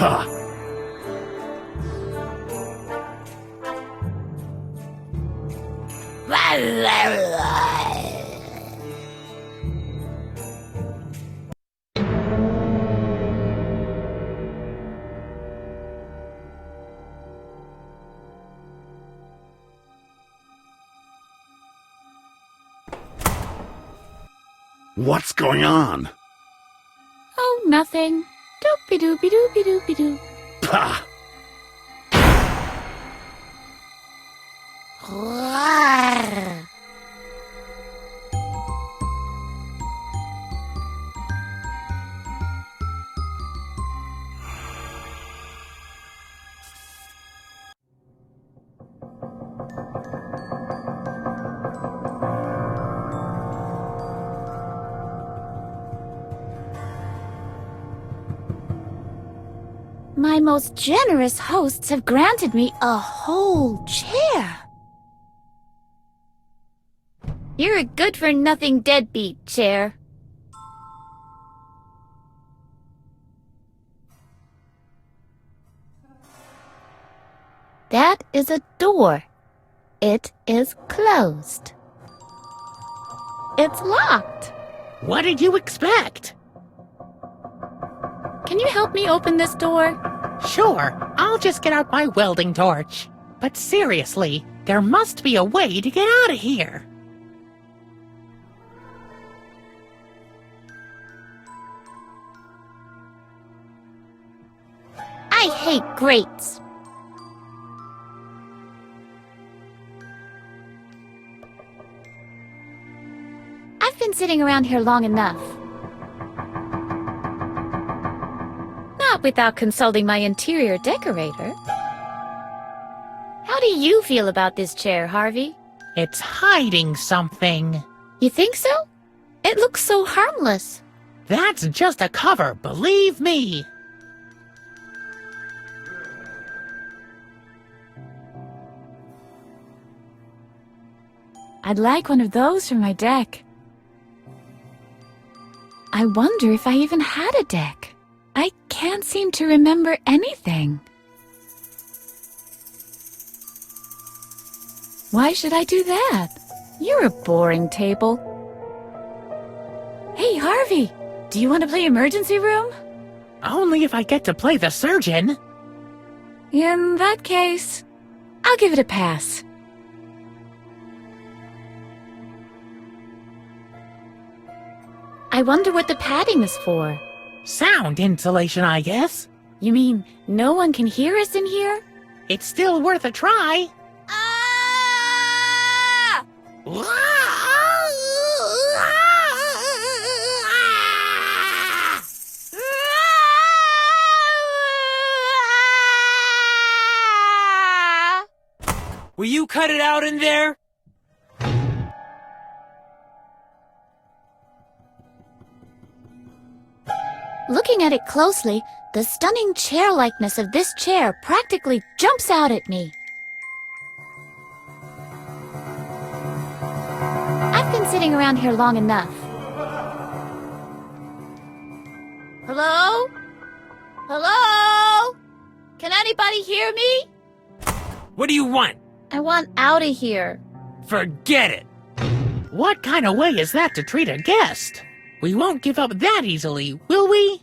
Pah! What's going on? Oh, nothing. Doopy-doopy-doopy-doopy-doo. Pah! My most generous hosts have granted me a whole chair. You're a good-for-nothing deadbeat, chair. That is a door. It is closed. It's locked. What did you expect? Can you help me open this door? Sure, I'll just get out my welding torch. But seriously, there must be a way to get out of here. I hate grates. I've been sitting around here long enough. Not without consulting my interior decorator. How do you feel about this chair, Harvey? It's hiding something. You think so? It looks so harmless. That's just a cover, believe me. I'd like one of those for my deck. I wonder if I even had a deck. I can't seem to remember anything. Why should I do that? You're a boring table. Hey, Harvey, do you want to play emergency room? Only if I get to play the surgeon. In that case, I'll give it a pass. I wonder what the padding is for. Sound insulation, I guess. You mean no one can hear us in here? It's still worth a try. Ah! Will you cut it out in there? Looking at it closely, the stunning chair-likeness of this chair practically jumps out at me. I've been sitting around here long enough. Hello? Hello? Can anybody hear me? What do you want? I want out of here. Forget it. What kind of way is that to treat a guest? We won't give up that easily, will we?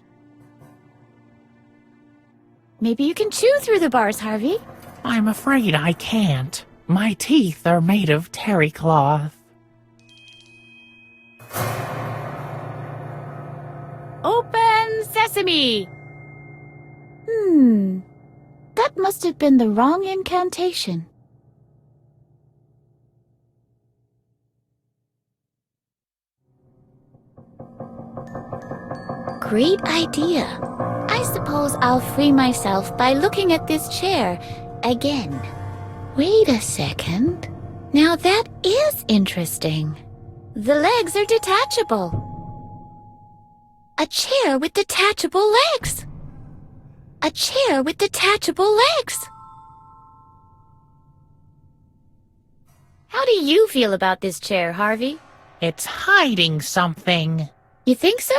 Maybe you can chew through the bars, Harvey. I'm afraid I can't. My teeth are made of terry cloth. Open sesame! That must have been the wrong incantation. Great idea. I suppose I'll free myself by looking at this chair again. Wait a second. Now that is interesting. The legs are detachable. A chair with detachable legs. A chair with detachable legs. How do you feel about this chair, Harvey? It's hiding something. You think so?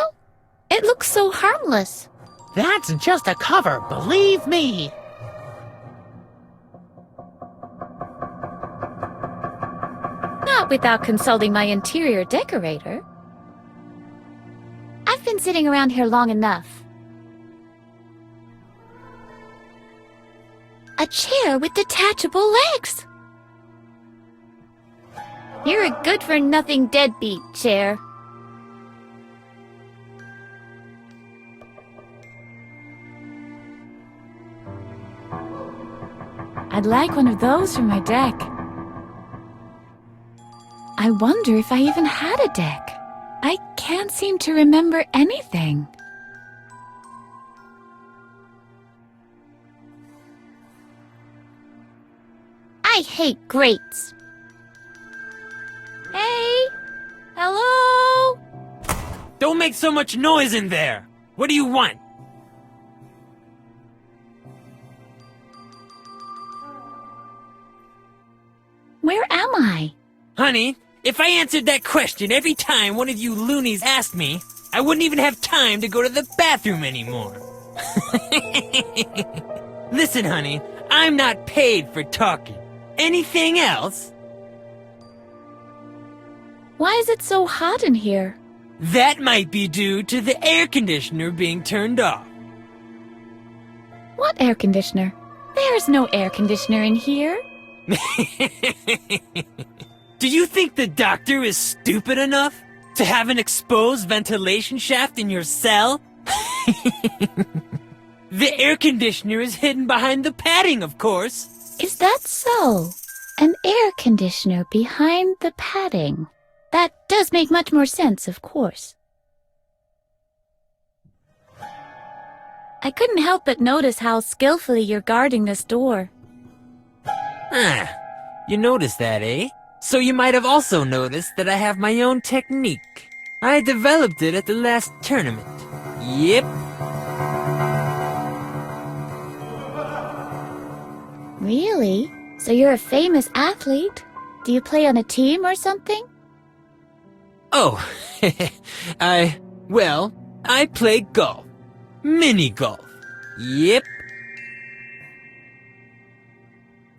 It looks so harmless. That's just a cover, believe me. Not without consulting my interior decorator. I've been sitting around here long enough. A chair with detachable legs! You're a good-for-nothing deadbeat, chair. I'd like one of those for my deck. I wonder if I even had a deck. I can't seem to remember anything. I hate grates. Hey? Hello? Don't make so much noise in there! What do you want? Where am I? Honey, if I answered that question every time one of you loonies asked me, I wouldn't even have time to go to the bathroom anymore. Listen, honey, I'm not paid for talking. Anything else? Why is it so hot in here? That might be due to the air conditioner being turned off. What air conditioner? There's no air conditioner in here. Do you think the doctor is stupid enough to have an exposed ventilation shaft in your cell? The air conditioner is hidden behind the padding, of course. Is that so? An air conditioner behind the padding. That does make much more sense, of course. I couldn't help but notice how skillfully you're guarding this door. Ah, you noticed that, eh? So you might have also noticed that I have my own technique. I developed it at the last tournament. Yep. Really? So you're a famous athlete? Do you play on a team or something? Oh, I play golf. Mini golf. Yep.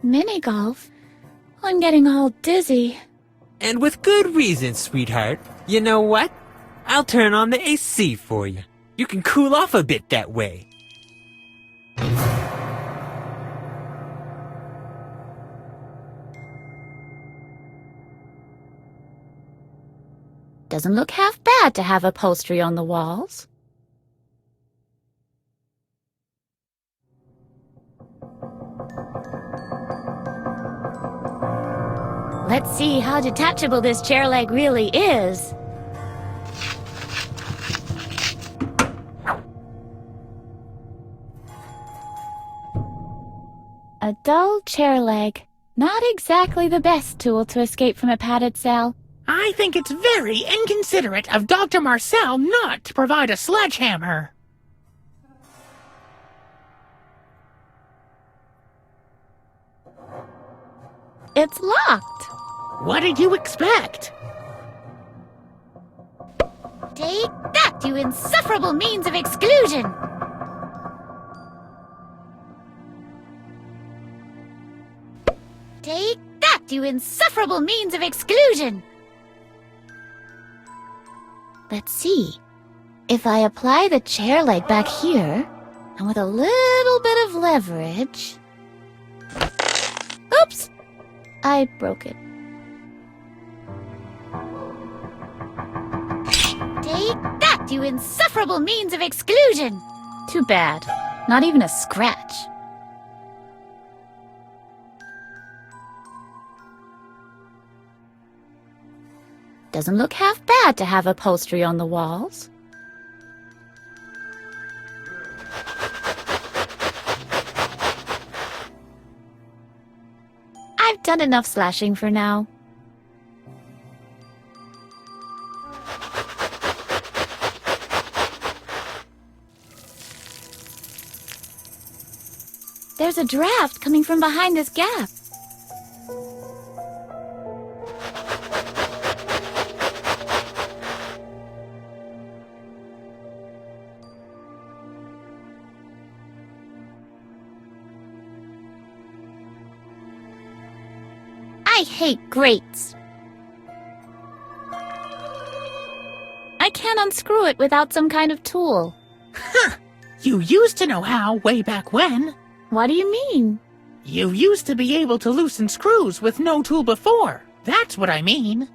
Mini golf? I'm getting all dizzy. And with good reason, sweetheart. You know what? I'll turn on the AC for you. You can cool off a bit that way. Doesn't look half bad to have upholstery on the walls. Let's see how detachable this chair leg really is. A dull chair leg. Not exactly the best tool to escape from a padded cell. I think it's very inconsiderate of Dr. Marcel not to provide a sledgehammer. It's locked. What did you expect? Take that, you insufferable means of exclusion! Take that, you insufferable means of exclusion! Let's see. If I apply the chair leg back here, and with a little bit of leverage... Oops! I broke it. Take that, you insufferable means of exclusion! Too bad. Not even a scratch. Doesn't look half bad to have upholstery on the walls. I've done enough slashing for now. There's a draft coming from behind this gap. I hate grates. I can't unscrew it without some kind of tool. Huh! You used to know how way back when. What do you mean? You used to be able to loosen screws with no tool before. That's what I mean.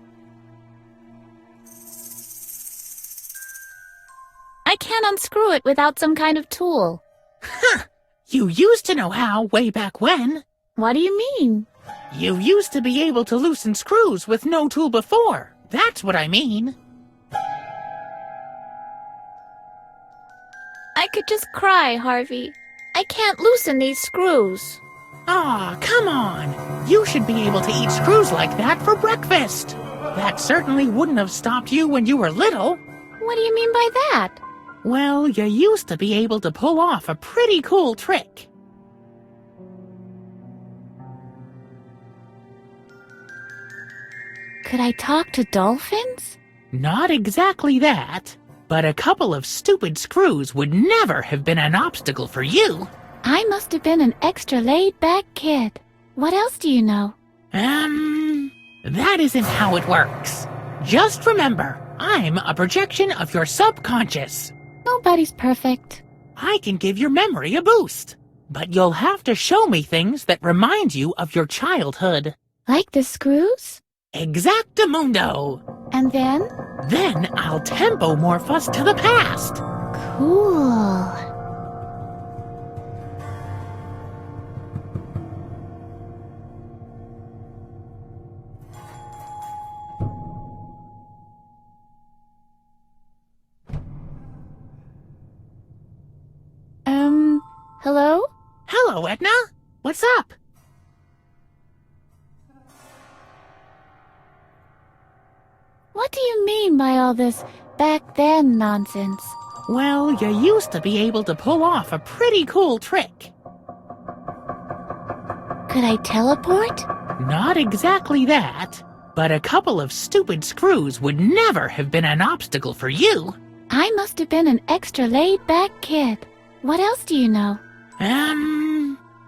I can't unscrew it without some kind of tool. Huh! You used to know how way back when. What do you mean? You used to be able to loosen screws with no tool before. That's what I mean. I could just cry, Harvey. I can't loosen these screws. Aw, come on. You should be able to eat screws like that for breakfast. That certainly wouldn't have stopped you when you were little. What do you mean by that? Well, you used to be able to pull off a pretty cool trick. Could I talk to dolphins? Not exactly that, but a couple of stupid screws would never have been an obstacle for you. I must have been an extra laid-back kid. What else do you know? That isn't how it works. Just remember, I'm a projection of your subconscious. Nobody's perfect. I can give your memory a boost, but you'll have to show me things that remind you of your childhood. Like the screws? Exactamundo! And then? Then I'll tempo-morph us to the past. Cool. Hello? Hello, Edna. What's up? What do you mean by all this back then nonsense? Well, you used to be able to pull off a pretty cool trick. Could I teleport? Not exactly that, but a couple of stupid screws would never have been an obstacle for you. I must have been an extra laid-back kid. What else do you know?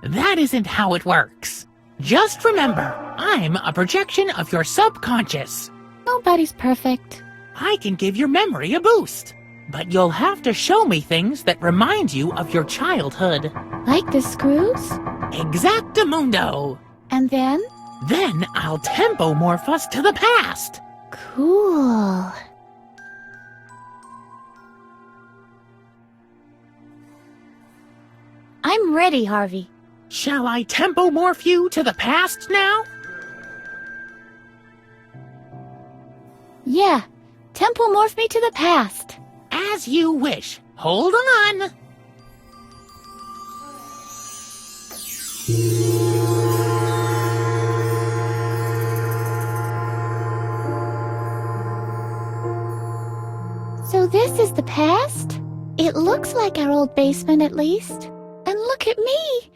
That isn't how it works. Just remember, I'm a projection of your subconscious. Nobody's perfect. I can give your memory a boost, but you'll have to show me things that remind you of your childhood. Like the screws? Exactamundo! And then? Then I'll tempo-morph us to the past. Cool. I'm ready, Harvey. Shall I tempo-morph you to the past now? Yeah, tempo-morph me to the past. As you wish. Hold on. So this is the past? It looks like our old basement at least. And look at me.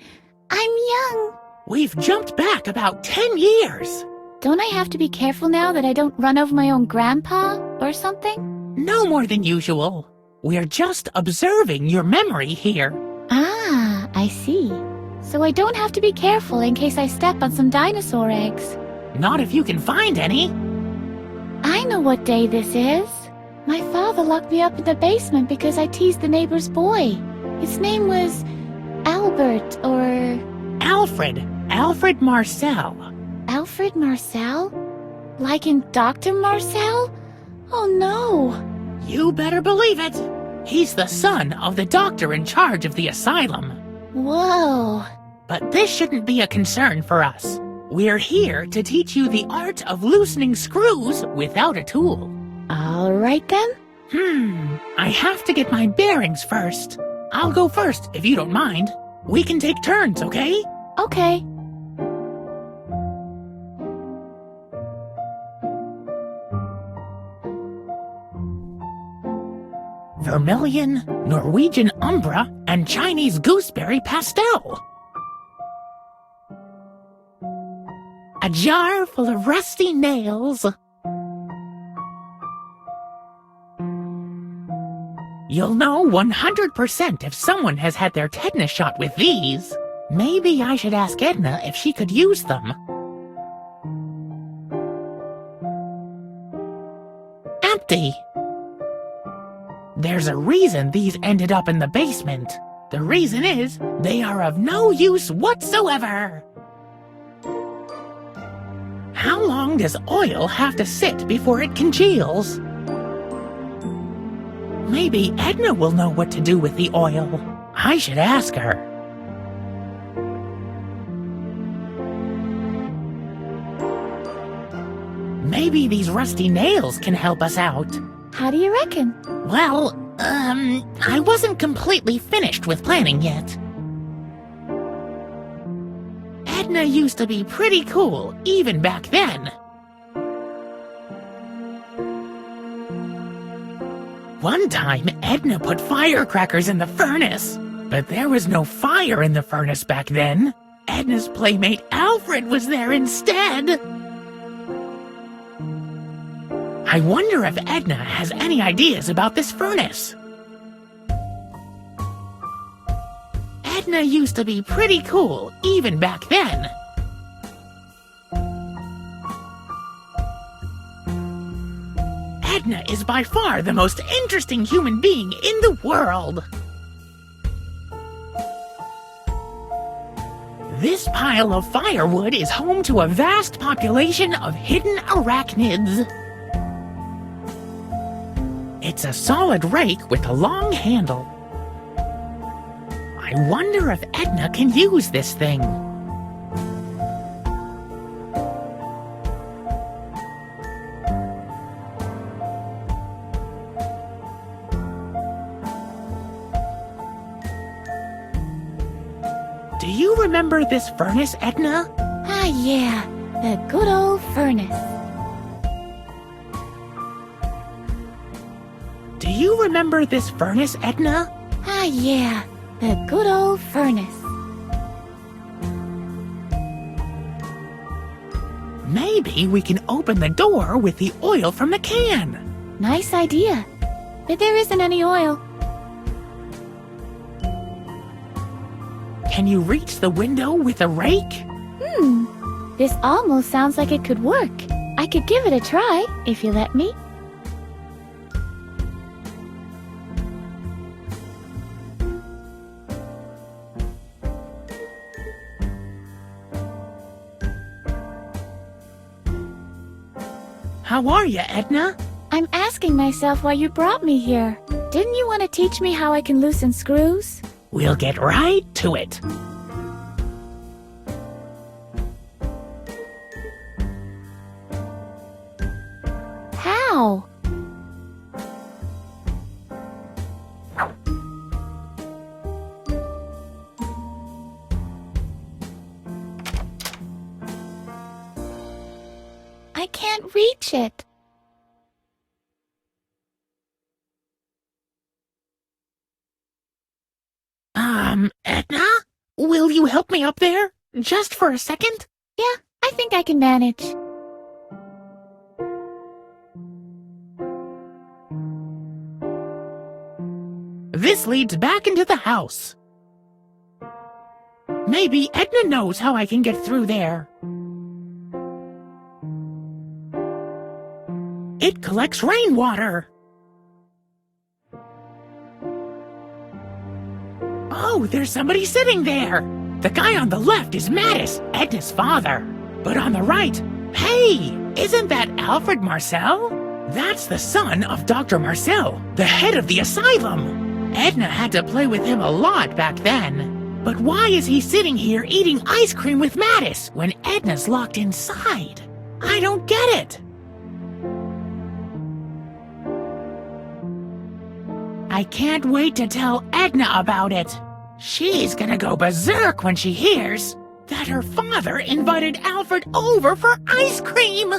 I'm young. We've jumped back about 10 years. Don't I have to be careful now that I don't run over my own grandpa or something? No more than usual. We're just observing your memory here. Ah, I see. So I don't have to be careful in case I step on some dinosaur eggs. Not if you can find any. I know what day this is. My father locked me up in the basement because I teased the neighbor's boy. His name was Albert or... Alfred Marcel. Alfred Marcel? Like in Dr. Marcel? Oh no! You better believe it. He's the son of the doctor in charge of the asylum. Whoa. But this shouldn't be a concern for us. We're here to teach you the art of loosening screws without a tool. All right then. I have to get my bearings first. I'll go first, if you don't mind. We can take turns, okay? Okay. Vermilion, Norwegian Umbra, and Chinese Gooseberry Pastel. A jar full of rusty nails. You'll know 100% if someone has had their tetanus shot with these. Maybe I should ask Edna if she could use them. empty. There's a reason these ended up in the basement. The reason is they are of no use whatsoever. How long does oil have to sit before it congeals? Maybe Edna will know what to do with the oil. I should ask her. Maybe these rusty nails can help us out. How do you reckon? Well, I wasn't completely finished with planning yet. Edna used to be pretty cool, even back then. One time, Edna put firecrackers in the furnace, but there was no fire in the furnace back then. Edna's playmate Alfred was there instead. I wonder if Edna has any ideas about this furnace. Edna used to be pretty cool, even back then. Edna is by far the most interesting human being in the world. This pile of firewood is home to a vast population of hidden arachnids. It's a solid rake with a long handle. I wonder if Edna can use this thing. Do you remember this furnace, Edna? Ah, yeah, the good old furnace. Do you remember this furnace, Edna? Ah, yeah, the good old furnace. Maybe we can open the door with the oil from the can. Nice idea. But there isn't any oil. Can you reach the window with a rake? This almost sounds like it could work. I could give it a try, if you let me. How are you, Edna? I'm asking myself why you brought me here. Didn't you want to teach me how I can loosen screws? We'll get right to it. How? I can't reach it. Edna? Will you help me up there? Just for a second? Yeah, I think I can manage. This leads back into the house. Maybe Edna knows how I can get through there. It collects rainwater. Oh, there's somebody sitting there. The guy on the left is Mattis, Edna's father. But on the right, hey, isn't that Alfred Marcel? That's the son of Dr. Marcel, the head of the asylum. Edna had to play with him a lot back then. But why is he sitting here eating ice cream with Mattis when Edna's locked inside? I don't get it. I can't wait to tell Edna about it. She's gonna go berserk when she hears that her father invited Alfred over for ice cream.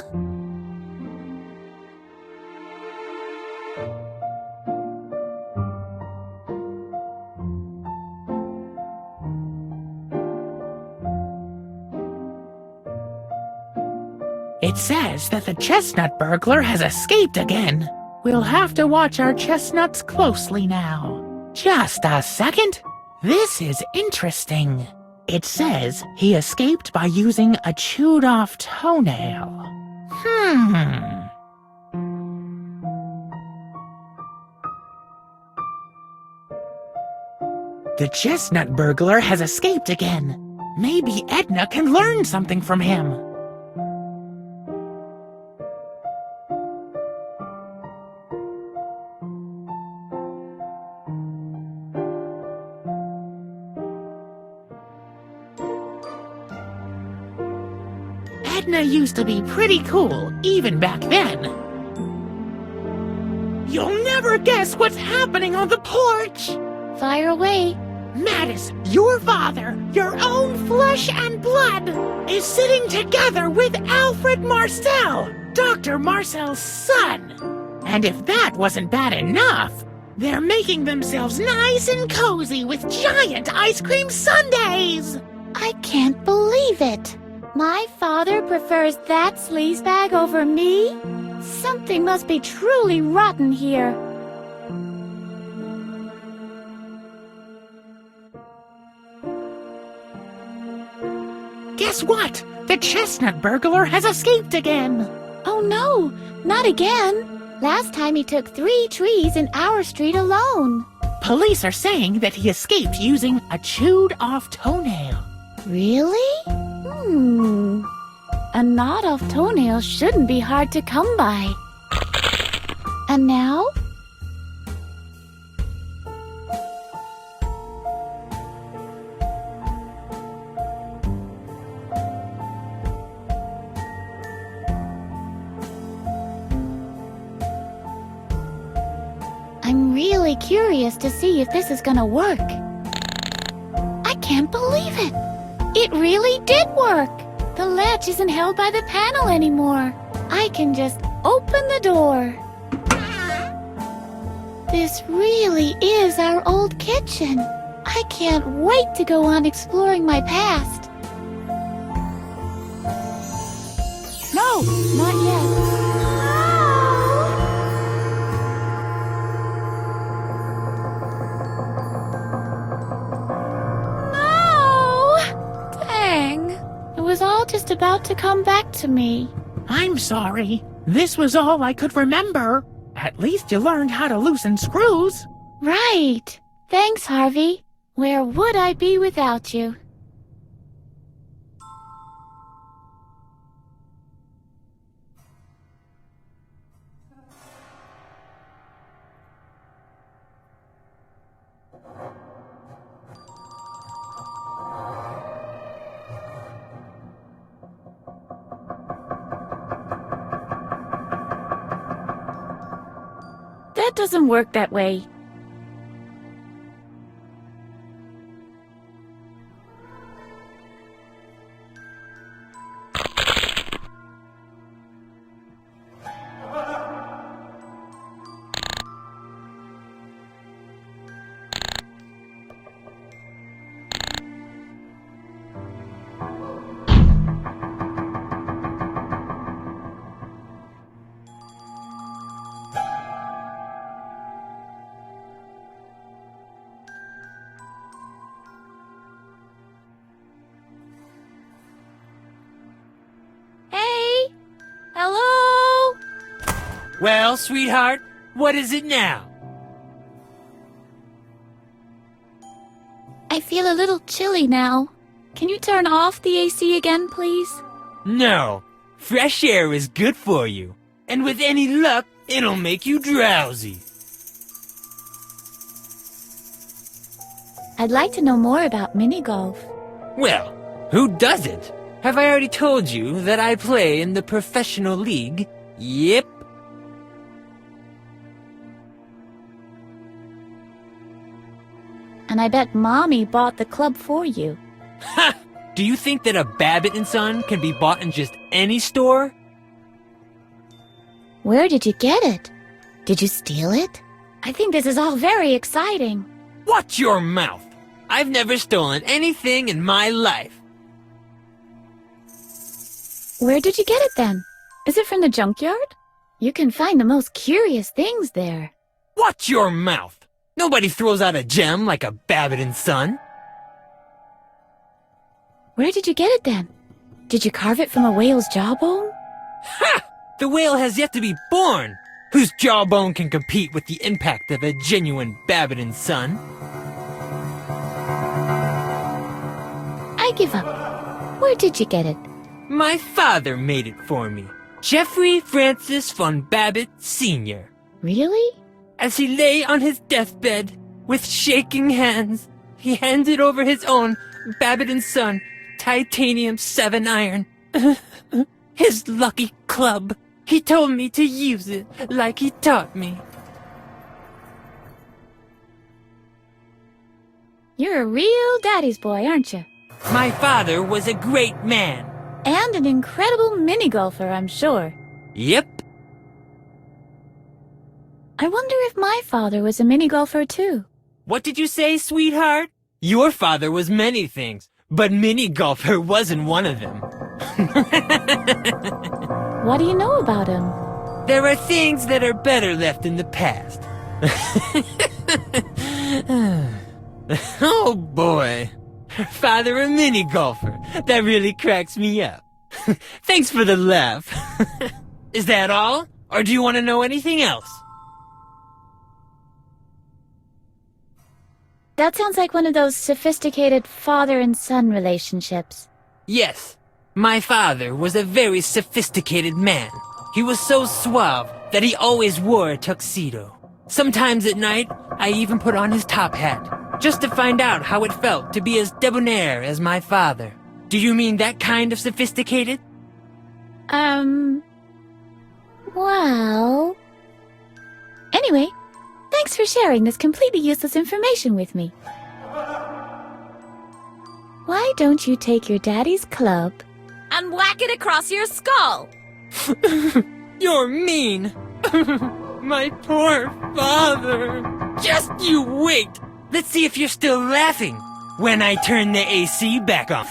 It says that the chestnut burglar has escaped again. We'll have to watch our chestnuts closely now. Just a second. This is interesting. It says he escaped by using a chewed-off toenail. The chestnut burglar has escaped again. Maybe Edna can learn something from him. Edna used to be pretty cool, even back then. You'll never guess what's happening on the porch! Fire away. Mattis, your father, your own flesh and blood, is sitting together with Alfred Marcel, Dr. Marcel's son. And if that wasn't bad enough, they're making themselves nice and cozy with giant ice cream sundaes! I can't believe it. My father prefers that sleazebag over me? Something must be truly rotten here. Guess what? The chestnut burglar has escaped again! Oh no, not again. Last time he took 3 trees in our street alone. Police are saying that he escaped using a chewed-off toenail. Really? A gnawed-off toenail shouldn't be hard to come by. And now? I'm really curious to see if this is gonna work. I can't believe it! It really did work! The latch isn't held by the panel anymore. I can just open the door. This really is our old kitchen. I can't wait to go on exploring my past. No, not yet. It was all just about to come back to me. I'm sorry. This was all I could remember. At least you learned how to loosen screws. Right. Thanks, Harvey. Where would I be without you? That doesn't work that way. Hello? Well, sweetheart, what is it now? I feel a little chilly now. Can you turn off the AC again, please? No. Fresh air is good for you. And with any luck, it'll make you drowsy. I'd like to know more about mini-golf. Well, who doesn't? Have I already told you that I play in the professional league? Yep. And I bet Mommy bought the club for you. Ha! Do you think that a Babbitt & Son can be bought in just any store? Where did you get it? Did you steal it? I think this is all very exciting. Watch your mouth! I've never stolen anything in my life. Where did you get it then? Is it from the junkyard? You can find the most curious things there. Watch your mouth! Nobody throws out a gem like a Babbitt & Son. Where did you get it then? Did you carve it from a whale's jawbone? Ha! The whale has yet to be born! Whose jawbone can compete with the impact of a genuine Babbitt & Son? I give up. Where did you get it? My father made it for me. Jeffrey Francis von Babbitt Sr. Really? As he lay on his deathbed, with shaking hands, he handed over his own Babbitt & Son titanium 7 iron. His lucky club. He told me to use it like he taught me. You're a real daddy's boy, aren't you? My father was a great man. And an incredible mini-golfer, I'm sure. Yep. I wonder if my father was a mini-golfer, too. What did you say, sweetheart? Your father was many things, but mini-golfer wasn't one of them. What do you know about him? There are things that are better left in the past. Oh boy. Father a mini-golfer. That really cracks me up. Thanks for the laugh. Is that all? Or do you want to know anything else? That sounds like one of those sophisticated father and son relationships. Yes. My father was a very sophisticated man. He was so suave that he always wore a tuxedo. Sometimes at night, I even put on his top hat, just to find out how it felt to be as debonair as my father. Do you mean that kind of sophisticated? Well... Anyway, thanks for sharing this completely useless information with me. Why don't you take your daddy's club and whack it across your skull? You're mean. My poor father. Just you wait. Let's see if you're still laughing when I turn the AC back off.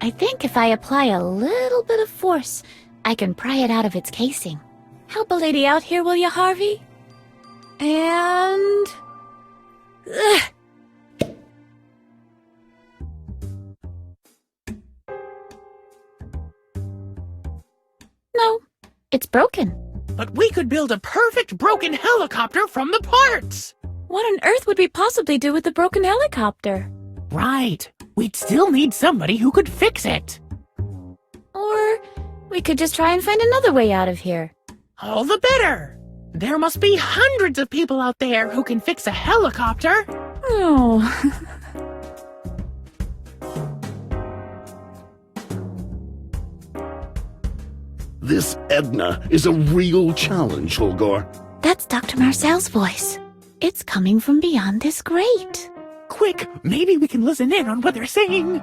I think if I apply a little bit of force, I can pry it out of its casing. Help a lady out here, will you, Harvey? And... Ugh. No, it's broken. But we could build a perfect broken helicopter from the parts! What on earth would we possibly do with the broken helicopter? Right. We'd still need somebody who could fix it. Or we could just try and find another way out of here. All the better. There must be hundreds of people out there who can fix a helicopter. Oh. This Edna is a real challenge, Holgar. That's Dr. Marcel's voice. It's coming from beyond this grate. Quick, maybe we can listen in on what they're saying.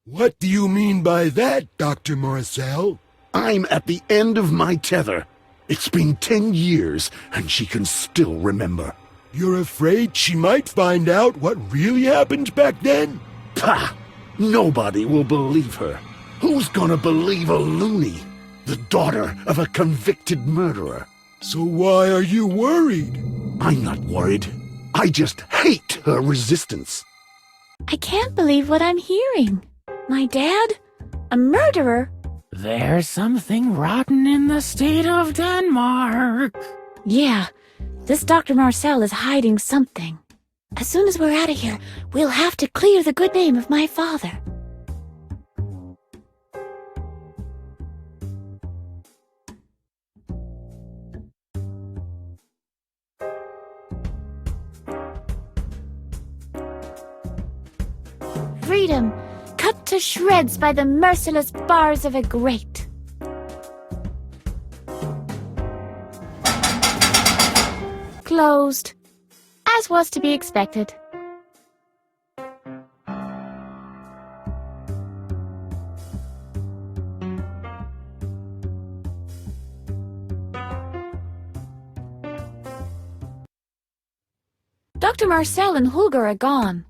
What do you mean by that, Dr. Marcel? I'm at the end of my tether. It's been 10 years, and she can still remember. You're afraid she might find out what really happened back then? Pah! Nobody will believe her. Who's gonna believe a loony? The daughter of a convicted murderer. So why are you worried? I'm not worried. I just hate her resistance. I can't believe what I'm hearing. My dad? A murderer? There's something rotten in the state of Denmark. Yeah, this Dr. Marcel is hiding something. As soon as we're out of here, we'll have to clear the good name of my father. Freedom, cut to shreds by the merciless bars of a grate. Closed, as was to be expected. Dr. Marcel and Holger are gone.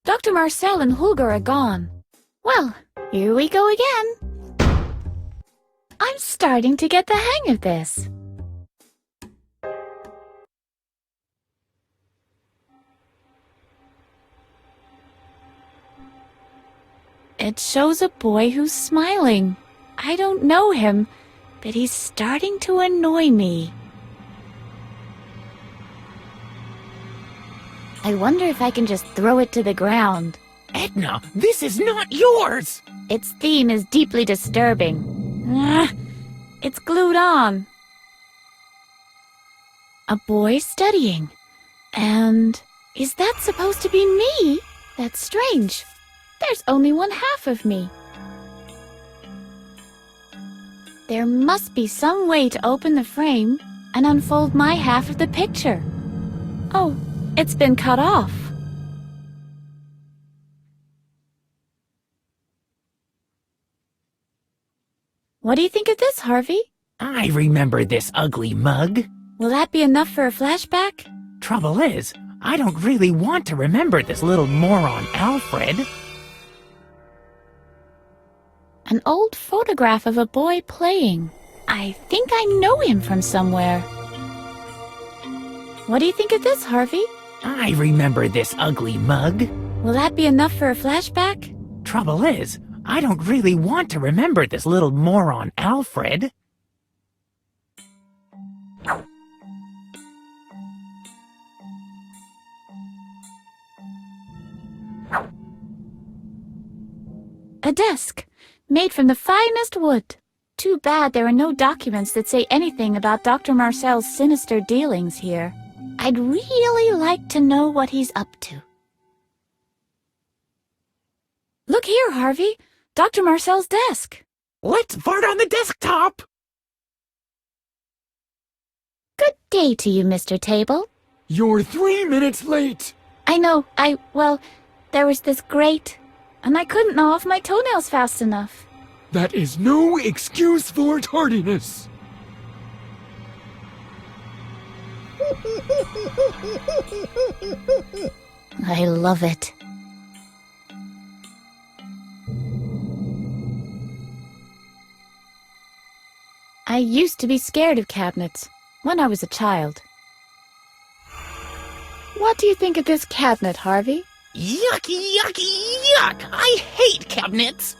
Dr. Marcel and Holger are gone. Well, here we go again. I'm starting to get the hang of this. It shows a boy who's smiling. I don't know him, but he's starting to annoy me. I wonder if I can just throw it to the ground. Edna, this is not yours! Its theme is deeply disturbing. It's glued on. A boy studying. And is that supposed to be me? That's strange. There's only one half of me. There must be some way to open the frame and unfold my half of the picture. Oh, it's been cut off. What do you think of this, Harvey? I remember this ugly mug. Will that be enough for a flashback? Trouble is, I don't really want to remember this little moron Alfred. An old photograph of a boy playing. I think I know him from somewhere. What do you think of this, Harvey? I remember this ugly mug. Will that be enough for a flashback? Trouble is, I don't really want to remember this little moron Alfred. A desk, made from the finest wood. Too bad there are no documents that say anything about Dr. Marcel's sinister dealings here. I'd really like to know what he's up to. Look here, Harvey. Dr. Marcel's desk. Let's fart on the desktop! Good day to you, Mr. Table. You're 3 minutes late. I know, there was this grate, and I couldn't gnaw off my toenails fast enough. That is no excuse for tardiness. I love it. I used to be scared of cabinets when I was a child. What do you think of this cabinet, Harvey? Yucky, yucky, yuck! I hate cabinets!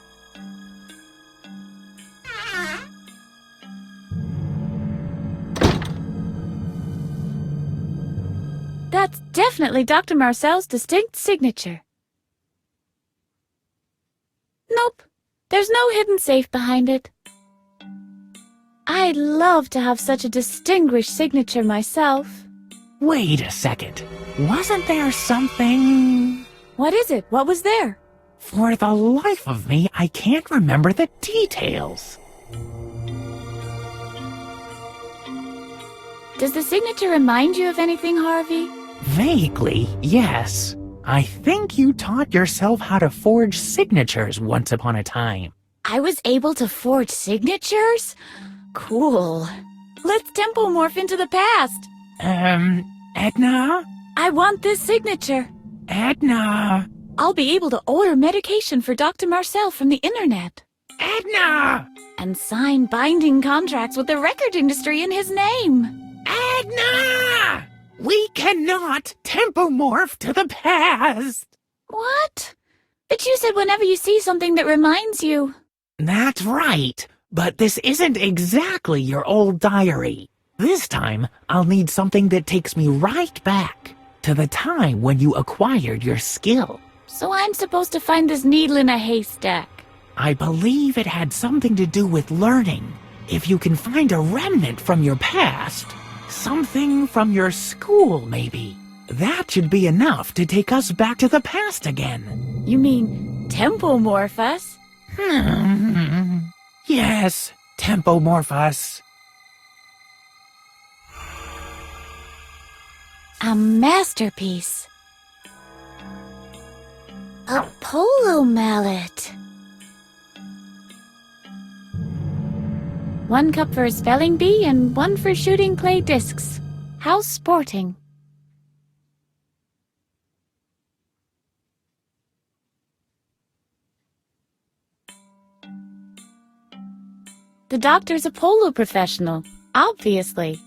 That's definitely Dr. Marcel's distinct signature. Nope, there's no hidden safe behind it. I'd love to have such a distinguished signature myself. Wait a second. Wasn't there something... What is it? What was there? For the life of me, I can't remember the details. Does the signature remind you of anything, Harvey? Vaguely, yes. I think you taught yourself how to forge signatures once upon a time. I was able to forge signatures? Cool. Let's tempomorph into the past. Edna? I want this signature. Edna? I'll be able to order medication for Dr. Marcel from the internet. Edna! And sign binding contracts with the record industry in his name. Edna! We cannot tempomorph to the past! What? But you said whenever you see something that reminds you. That's right, but this isn't exactly your old diary. This time, I'll need something that takes me right back to the time when you acquired your skill. So I'm supposed to find this needle in a haystack. I believe it had something to do with learning. If you can find a remnant from your past, something from your school maybe, that should be enough to take us back to the past again. You mean tempomorph us? Yes, tempomorph us. A masterpiece. A polo mallet. 1 cup for a spelling bee and 1 for shooting clay discs. How sporting. The doctor's a polo professional, obviously.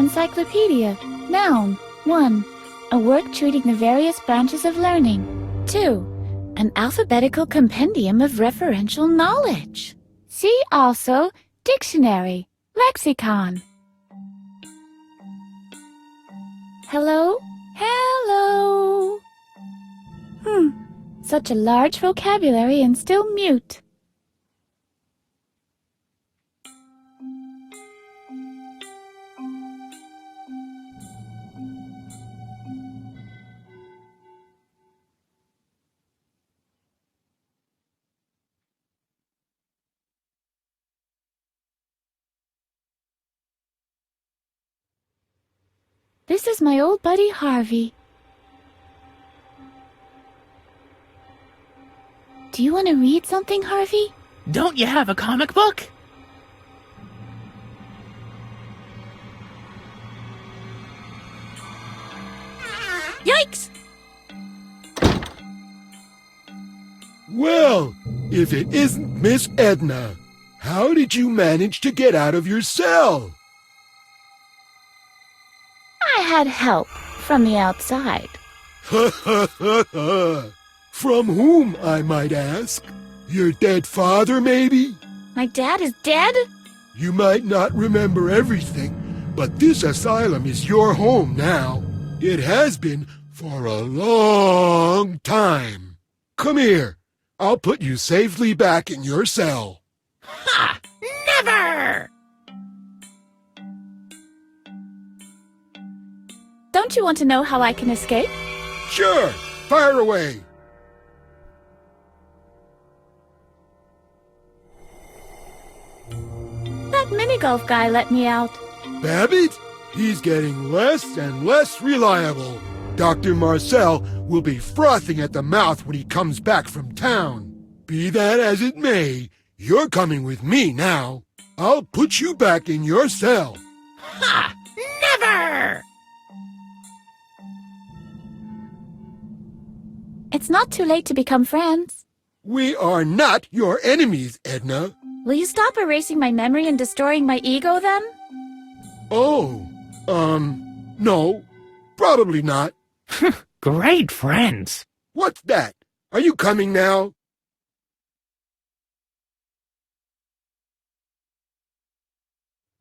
Encyclopedia. Noun. 1. A work treating the various branches of learning. 2. An alphabetical compendium of referential knowledge. See also dictionary, lexicon. Hello? Hello? Such a large vocabulary and still mute. This is my old buddy Harvey. Do you want to read something, Harvey? Don't you have a comic book? Yikes! Well, if it isn't Miss Edna, how did you manage to get out of your cell? I had help from the outside. Ha ha ha ha! From whom, I might ask? Your dead father, maybe? My dad is dead? You might not remember everything, but this asylum is your home now. It has been for a long time. Come here. I'll put you safely back in your cell. Ha! Never! Don't you want to know how I can escape? Sure, fire away. That mini-golf guy let me out. Babbitt? He's getting less and less reliable. Dr. Marcel will be frothing at the mouth when he comes back from town. Be that as it may, you're coming with me now. I'll put you back in your cell. Ha! Never! It's not too late to become friends. We are not your enemies, Edna. Will you stop erasing my memory and destroying my ego, then? Oh, no, probably not. Great friends. What's that? Are you coming now?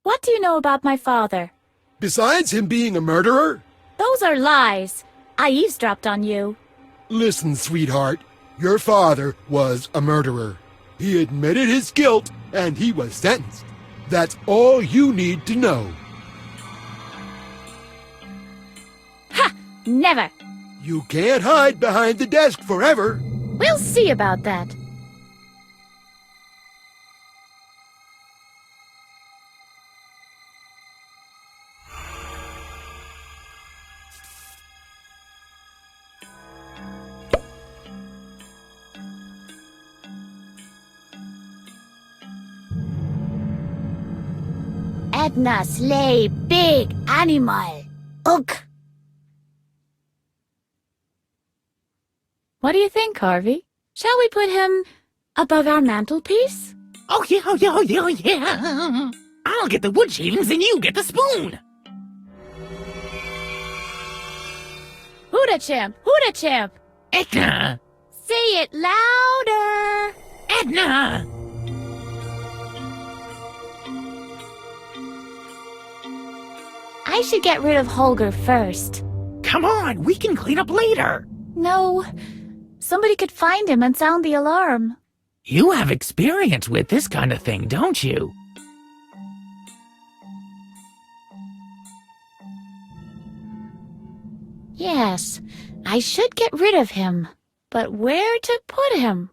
What do you know about my father? Besides him being a murderer? Those are lies. I eavesdropped on you. Listen, sweetheart, your father was a murderer. He admitted his guilt, and he was sentenced. That's all you need to know. Ha! Never! You can't hide behind the desk forever. We'll see about that. Edna slay big animal. Ugh. What do you think, Harvey? Shall we put him above our mantelpiece? Oh yeah, oh yeah, oh yeah, oh yeah. I'll get the wood shavings and you get the spoon. Hooda champ, Hooda champ. Edna! Say it louder. Edna! I should get rid of Holger first. Come on, we can clean up later. No, somebody could find him and sound the alarm. You have experience with this kind of thing, don't you? Yes, I should get rid of him. But where to put him?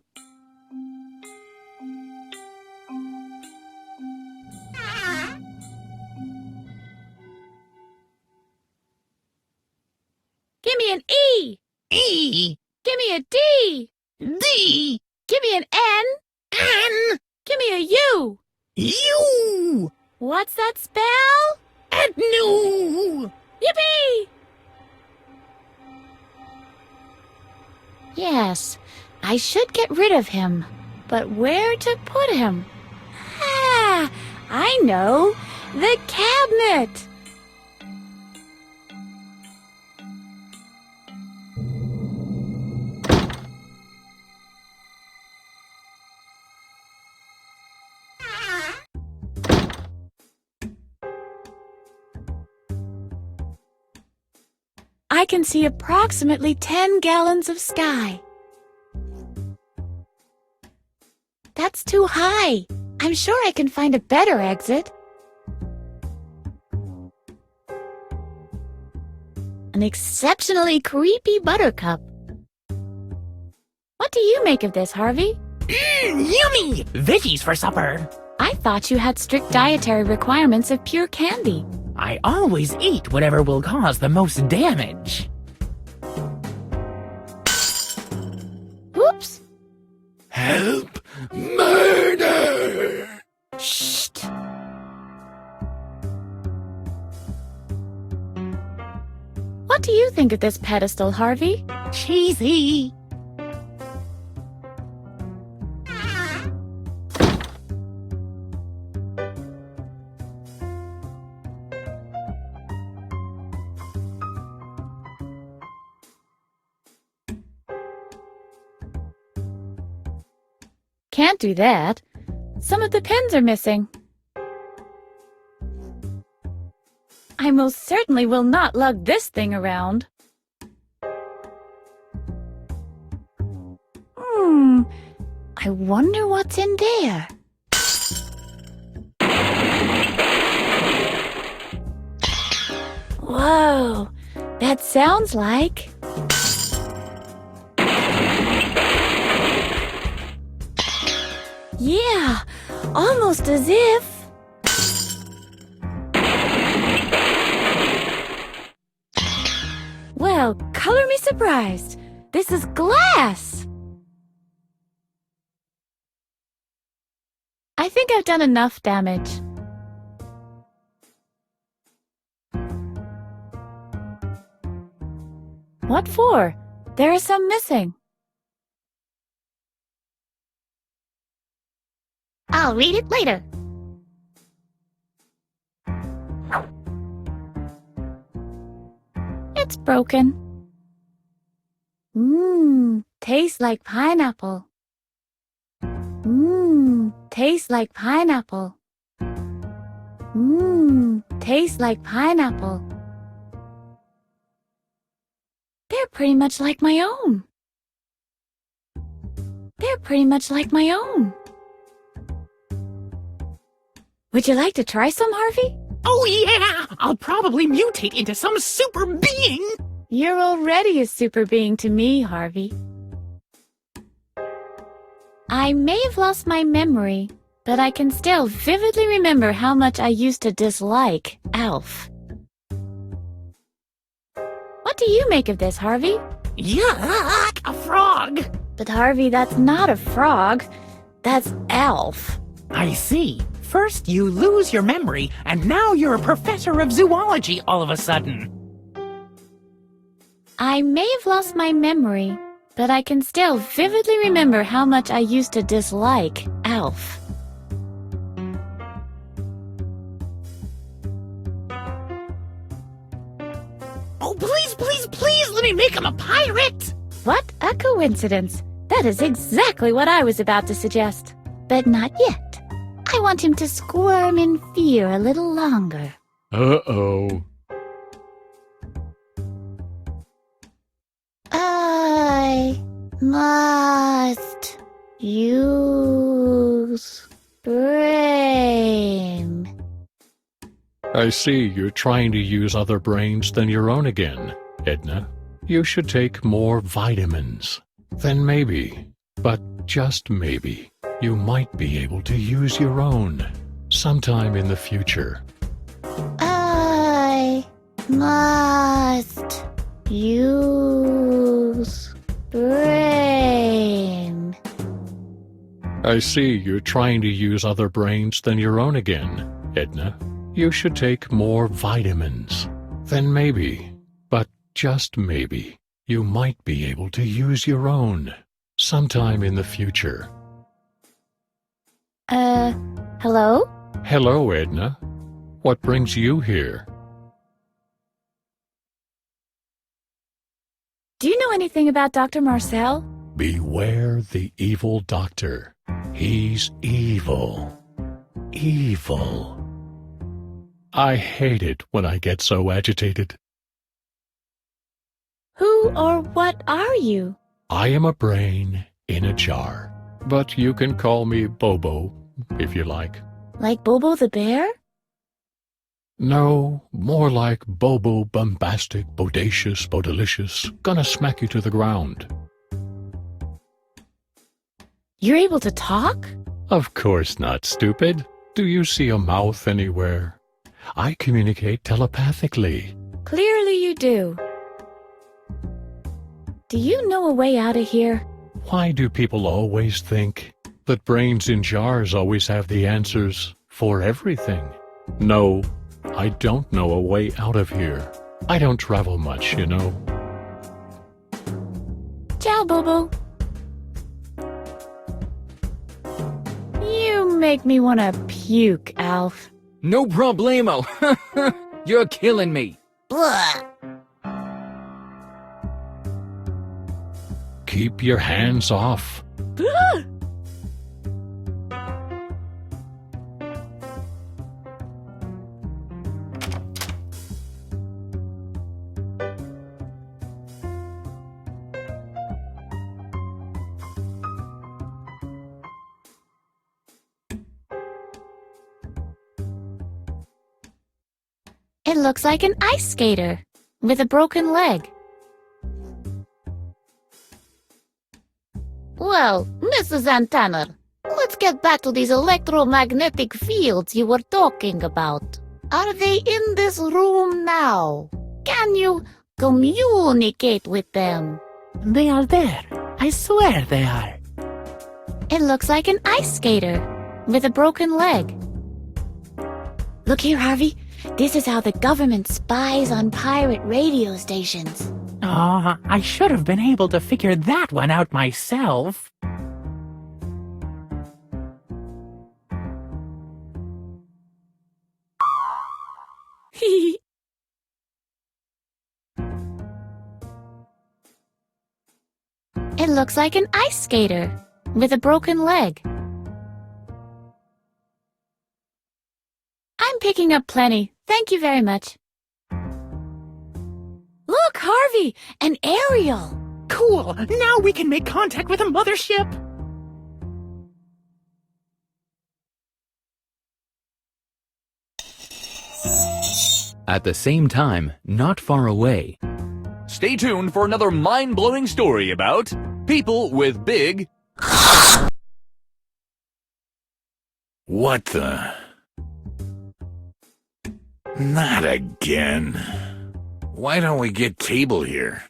Give me an E! E! Give me a D! D! Give me an N! N! Give me a U! U! What's that spell? Ednu! Yippee! Yes, I should get rid of him. But where to put him? Ah, I know! The cabinet! I can see approximately 10 gallons of sky. That's too high. I'm sure I can find a better exit. An exceptionally creepy buttercup. What do you make of this, Harvey? Yummy! Veggies for supper. I thought you had strict dietary requirements of pure candy. I always eat whatever will cause the most damage. Oops! Help! Murder! Shh! What do you think of this pedestal, Harvey? Cheesy. Can't do that. Some of the pins are missing. I most certainly will not lug this thing around. I wonder what's in there. Whoa, that sounds like... Yeah, almost as if... Well, color me surprised. This is glass. I think I've done enough damage. What for? There are some missing. I'll read it later. It's broken. Tastes like pineapple. Tastes like pineapple. Tastes like pineapple. They're pretty much like my own. They're pretty much like my own. Would you like to try some, Harvey? Oh yeah! I'll probably mutate into some super being! You're already a super being to me, Harvey. I may have lost my memory, but I can still vividly remember how much I used to dislike Alf. What do you make of this, Harvey? Yuck! A frog! But Harvey, that's not a frog. That's Alf. I see. First you lose your memory, and now you're a professor of zoology all of a sudden. I may have lost my memory, but I can still vividly remember how much I used to dislike Alf. Oh, please, please, please let me make him a pirate! What a coincidence. That is exactly what I was about to suggest. But not yet. I want him to squirm in fear a little longer. Uh-oh. I must use brain. I see you're trying to use other brains than your own again, Edna. You should take more vitamins. Then maybe, but just maybe, you might be able to use your own sometime in the future. I must use brain. I see you're trying to use other brains than your own again, Edna. You should take more vitamins. Then maybe, but just maybe, you might be able to use your own sometime in the future. Hello? Hello, Edna. What brings you here? Do you know anything about Dr. Marcel? Beware the evil doctor. He's evil. Evil. I hate it when I get so agitated. Who or what are you? I am a brain in a jar, but you can call me Bobo if you like. Like Bobo the bear? No, more like Bobo bombastic, bodacious, bodilicious, gonna smack you to the ground. You're able to talk? Of course not, stupid. Do you see a mouth anywhere? I communicate telepathically. Clearly you do. Do you know a way out of here? Why do people always think that brains in jars always have the answers for everything? No, I don't know a way out of here. I don't travel much, you know. Ciao, Bobo. You make me want to puke, Alf. No problemo. You're killing me. Blah. Keep your hands off. Blah. It looks like an ice skater with a broken leg. Well, Mrs. Antenna, let's get back to these electromagnetic fields you were talking about. Are they in this room now? Can you communicate with them? They are there. I swear they are. It looks like an ice skater with a broken leg. Look here, Harvey. This is how the government spies on pirate radio stations. Aw, I should have been able to figure that one out myself. It looks like an ice skater with a broken leg. I'm picking up plenty. Thank you very much. Look, Harvey! An aerial! Cool! Now we can make contact with a mothership! At the same time, not far away. Stay tuned for another mind-blowing story about people with big... What the? Not again. Why don't we get cable here?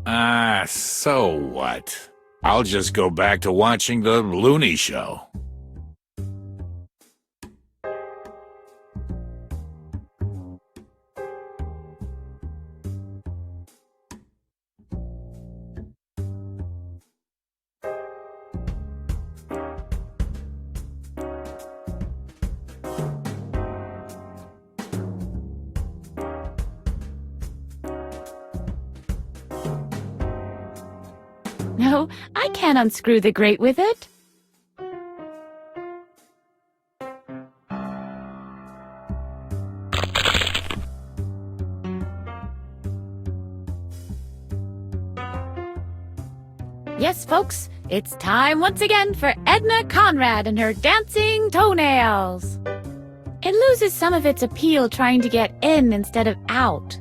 Ah, so what? I'll just go back to watching the Looney Show. No, I can't unscrew the grate with it. Yes, folks, it's time once again for Edna Conrad and her dancing toenails. It loses some of its appeal trying to get in instead of out.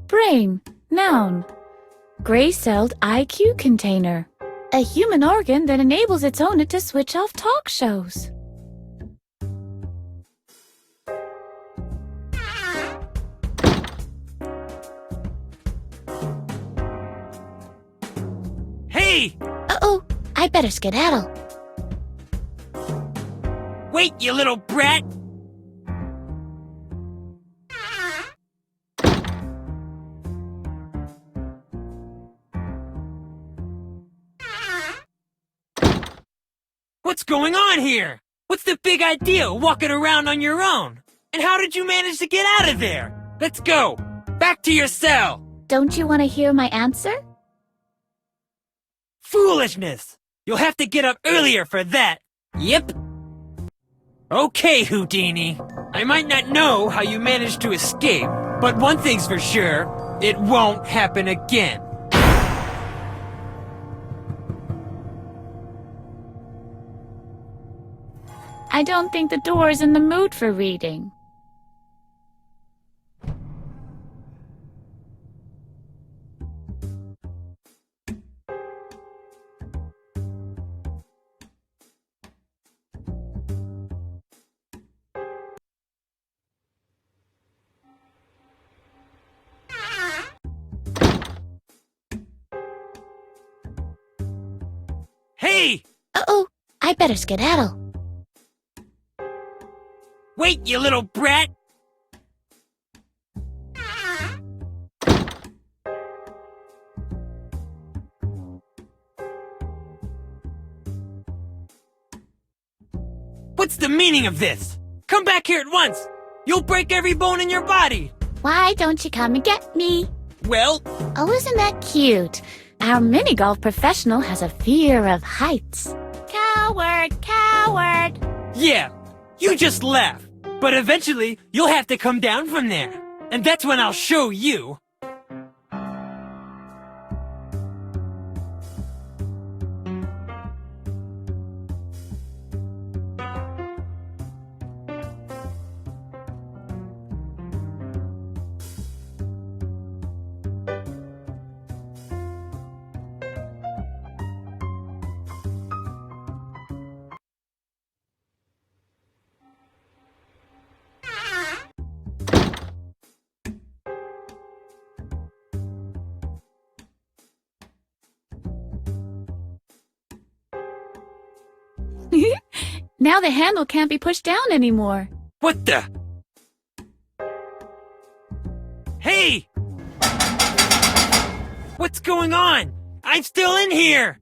Brain, noun. Gray-celled IQ container. A human organ that enables its owner to switch off talk shows. Hey! Uh-oh, I better skedaddle. Wait, you little brat! What's going on here? What's the big idea, walking around on your own? And how did you manage to get out of there? Let's go! Back to your cell! Don't you want to hear my answer? Foolishness! You'll have to get up earlier for that. Yep. Okay, Houdini. I might not know how you managed to escape, but one thing's for sure, it won't happen again. I don't think the door's in the mood for reading. Hey! Uh-oh, I better skedaddle. Wait, you little brat! What's the meaning of this? Come back here at once! You'll break every bone in your body! Why don't you come and get me? Well, Oh, isn't that cute? Our mini-golf professional has a fear of heights. Coward, coward! yeah, you just laugh. But eventually, you'll have to come down from there. And that's when I'll show you. Now the handle can't be pushed down anymore. What the? Hey! What's going on? I'm still in here!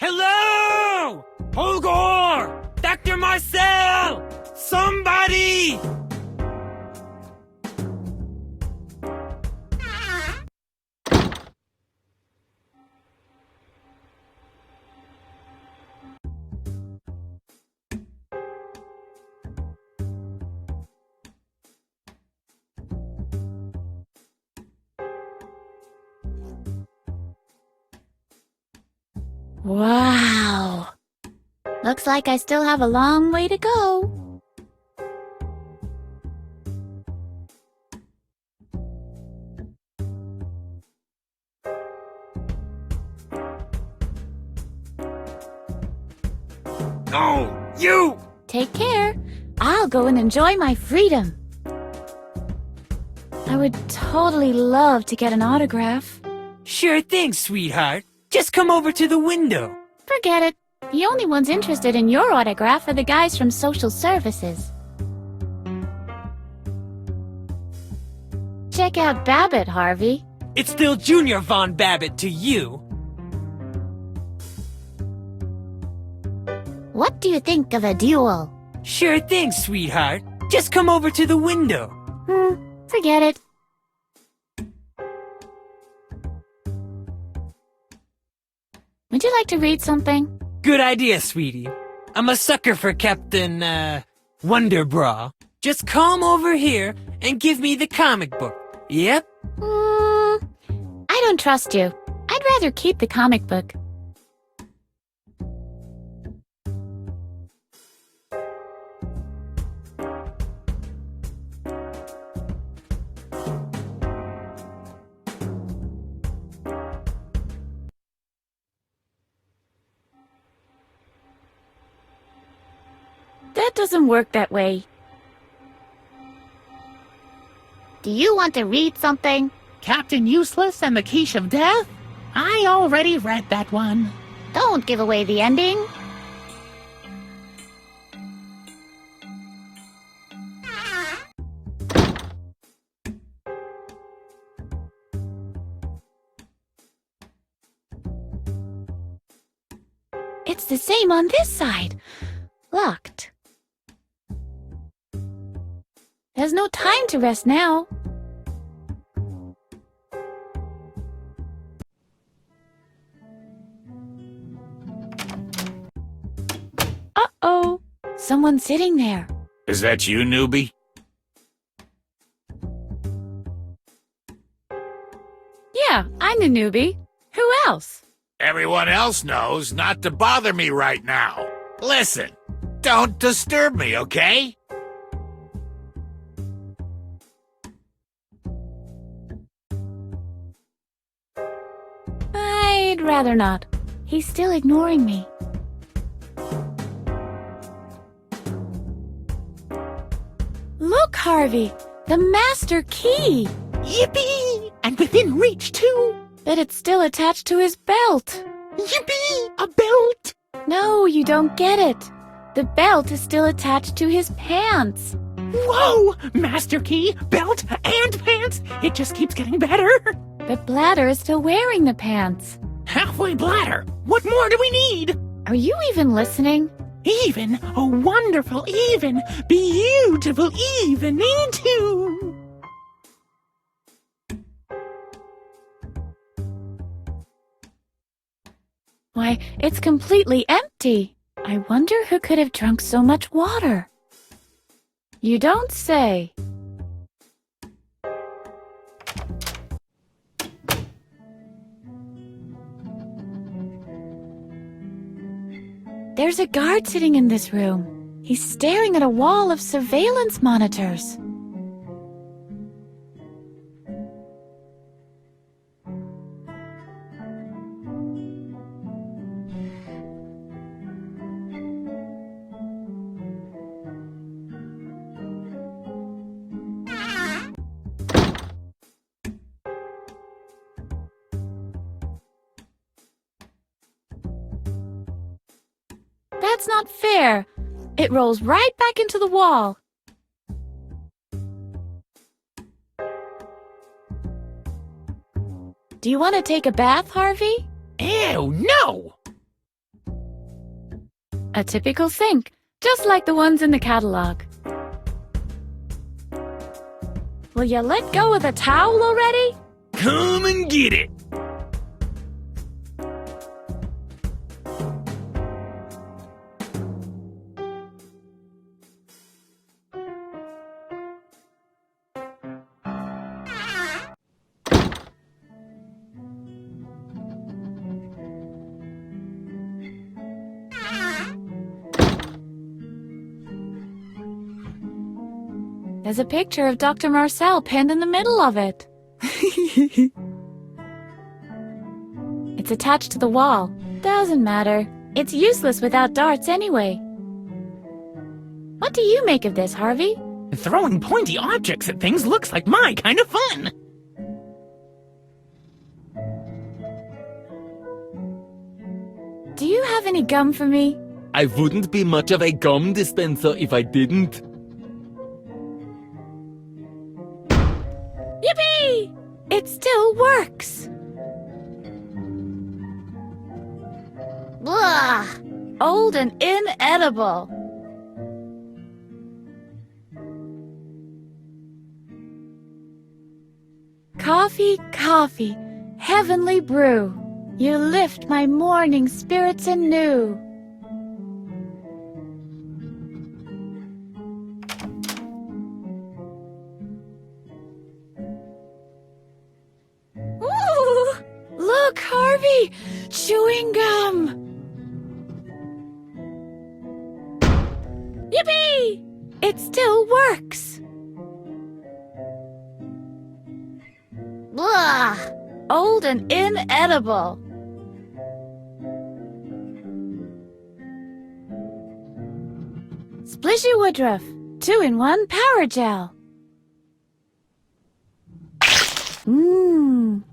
Hello! Holgor! Dr. Marcel! Somebody! Wow. Looks like I still have a long way to go. Oh, you! Take care. I'll go and enjoy my freedom. I would totally love to get an autograph. Sure thing, sweetheart. Just come over to the window. Forget it. The only ones interested in your autograph are the guys from social services. Check out Babbitt, Harvey. It's still Junior Von Babbitt to you. What do you think of a duel? Sure thing, sweetheart. Just come over to the window. Forget it. Would you like to read something? Good idea, sweetie. I'm a sucker for Captain, Wonderbra. Just come over here and give me the comic book. Yep. I don't trust you. I'd rather keep the comic book. That doesn't work that way. Do you want to read something? Captain Useless and the Quiche of Death? I already read that one. Don't give away the ending. It's the same on this side. Locked. There's no time to rest now. Uh-oh. Someone's sitting there. Is that you, newbie? Yeah, I'm the newbie. Who else? Everyone else knows not to bother me right now. Listen, don't disturb me, okay? I'd rather not. He's still ignoring me. Look, Harvey! The master key! Yippee! And within reach, too! But it's still attached to his belt. Yippee! A belt! No, you don't get it. The belt is still attached to his pants. Whoa! Master key, belt, and pants! It just keeps getting better! But Bladder is still wearing the pants. Halfway bladder! What more do we need? Are you even listening? Even, a wonderful, even, beautiful evening too! Why, it's completely empty. I wonder who could have drunk so much water. You don't say. There's a guard sitting in this room. He's staring at a wall of surveillance monitors. That's not fair. It rolls right back into the wall. Do you want to take a bath, Harvey? Ew, no! A typical sink, just like the ones in the catalog. Will you let go of the towel already? Come and get it! There's a picture of Dr. Marcel pinned in the middle of it. It's attached to the wall. Doesn't matter. It's useless without darts anyway. What do you make of this, Harvey? Throwing pointy objects at things looks like my kind of fun! Do you have any gum for me? I wouldn't be much of a gum dispenser if I didn't. Yippee! It still works! Blah! Old and inedible. Coffee, coffee, heavenly brew. You lift my morning spirits anew. Ooh! Look, Harvey! Chewing gum! Yippee! It still works! Blah! Old and inedible. Splishy Woodruff, 2-in-1 Power Gel.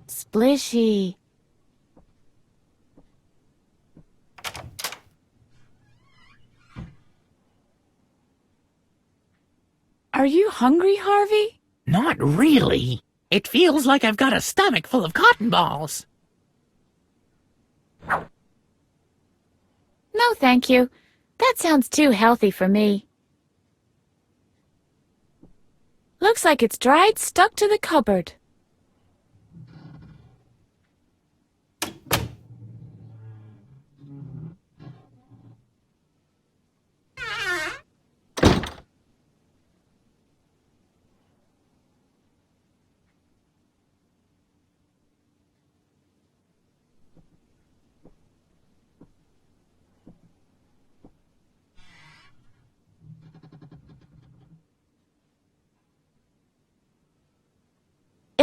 Splishy. Are you hungry, Harvey? Not really. It feels like I've got a stomach full of cotton balls. No, thank you. That sounds too healthy for me. Looks like it's dried, stuck to the cupboard.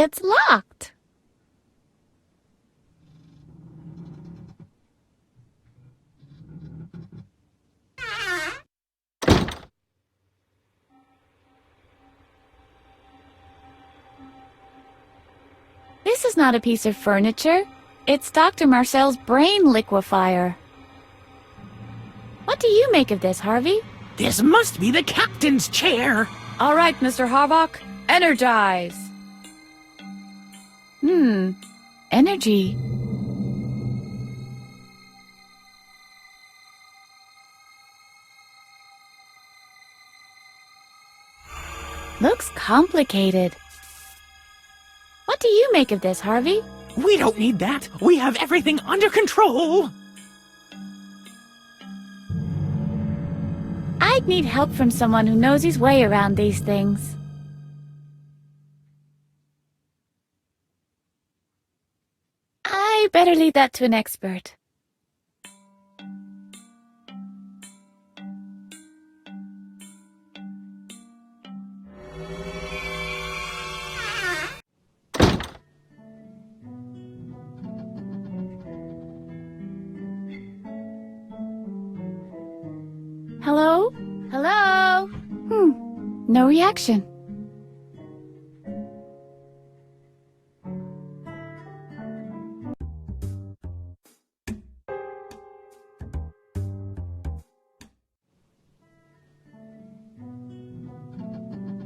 It's locked. This is not a piece of furniture. It's Dr. Marcel's brain liquefier. What do you make of this, Harvey? This must be the captain's chair. All right, Mr. Harvok, energize. Energy. Looks complicated. What do you make of this, Harvey? We don't need that. We have everything under control. I'd need help from someone who knows his way around these things. I better leave that to an expert. Hello? Hello? No reaction.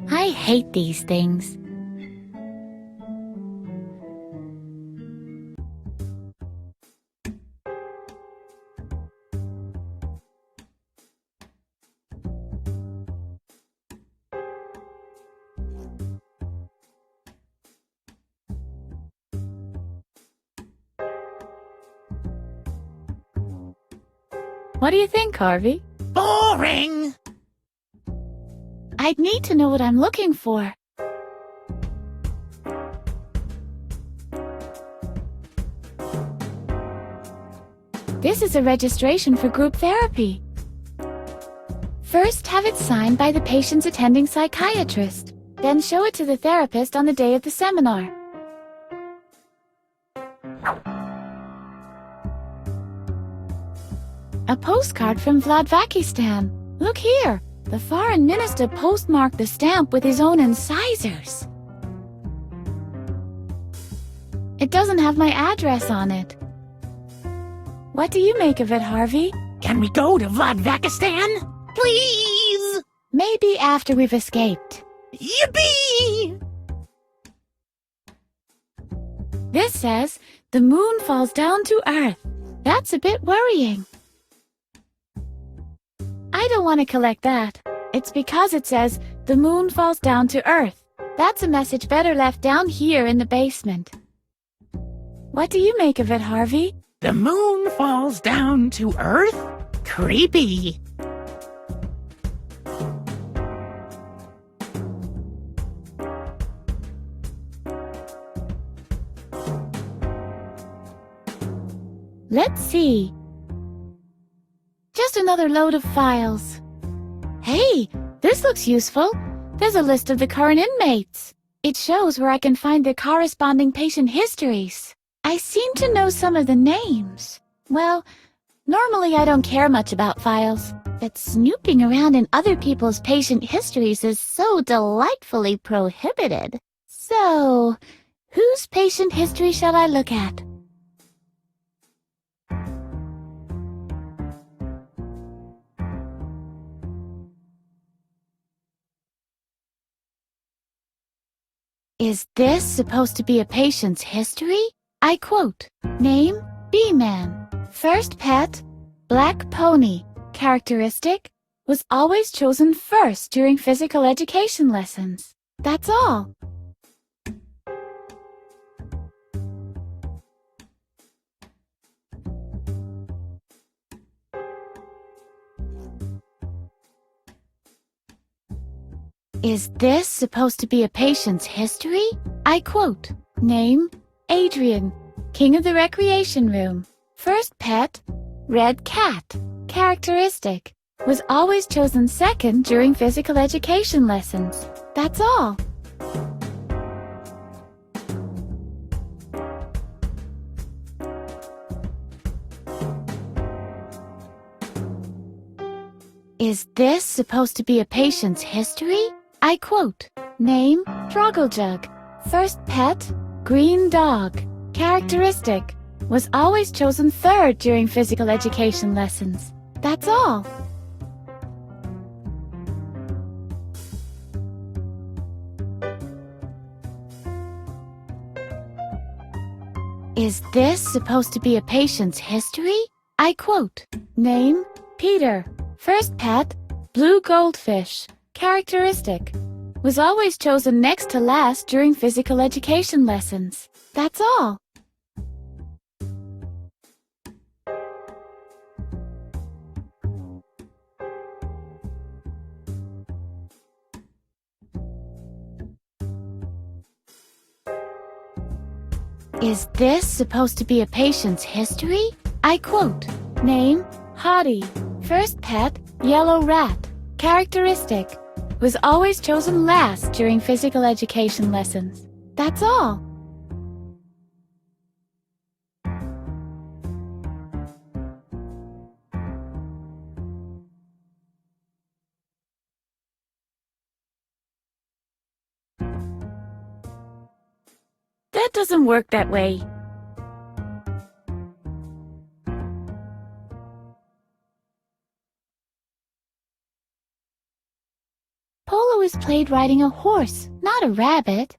I hate these things. What do you think, Harvey? Boring. I'd need to know what I'm looking for. This is a registration for group therapy. First, have it signed by the patient's attending psychiatrist. Then show it to the therapist on the day of the seminar. A postcard from Vladvakistan. Look here. The foreign minister postmarked the stamp with his own incisors. It doesn't have my address on it. What do you make of it, Harvey? Can we go to Vladvakistan? Please! Maybe after we've escaped. Yippee! This says, the moon falls down to Earth. That's a bit worrying. I don't want to collect that. It's because it says, the moon falls down to Earth. That's a message better left down here in the basement. What do you make of it, Harvey? The moon falls down to Earth? Creepy. Let's see. Just another load of files. Hey, this looks useful. There's a list of the current inmates. It shows where I can find the corresponding patient histories. I seem to know some of the names. Well, normally I don't care much about files, but snooping around in other people's patient histories is so delightfully prohibited. So, whose patient history shall I look at? Is this supposed to be a patient's history? I quote, name, B-Man. First pet, black pony. Characteristic, was always chosen first during physical education lessons. That's all. Is this supposed to be a patient's history? I quote, name, Adrian, king of the recreation room. First pet, red cat. Characteristic, was always chosen second during physical education lessons. That's all. Is this supposed to be a patient's history? I quote, name, Jug. First pet, green dog. Characteristic, was always chosen third during physical education lessons. That's all. Is this supposed to be a patient's history? I quote, name, Peter. First pet, blue goldfish. Characteristic, was always chosen next to last during physical education lessons. That's all. Is this supposed to be a patient's history? I quote, name, Hottie. First pet, yellow rat. Characteristic, was always chosen last during physical education lessons. That's all. That doesn't work that way. Polo is played riding a horse, not a rabbit.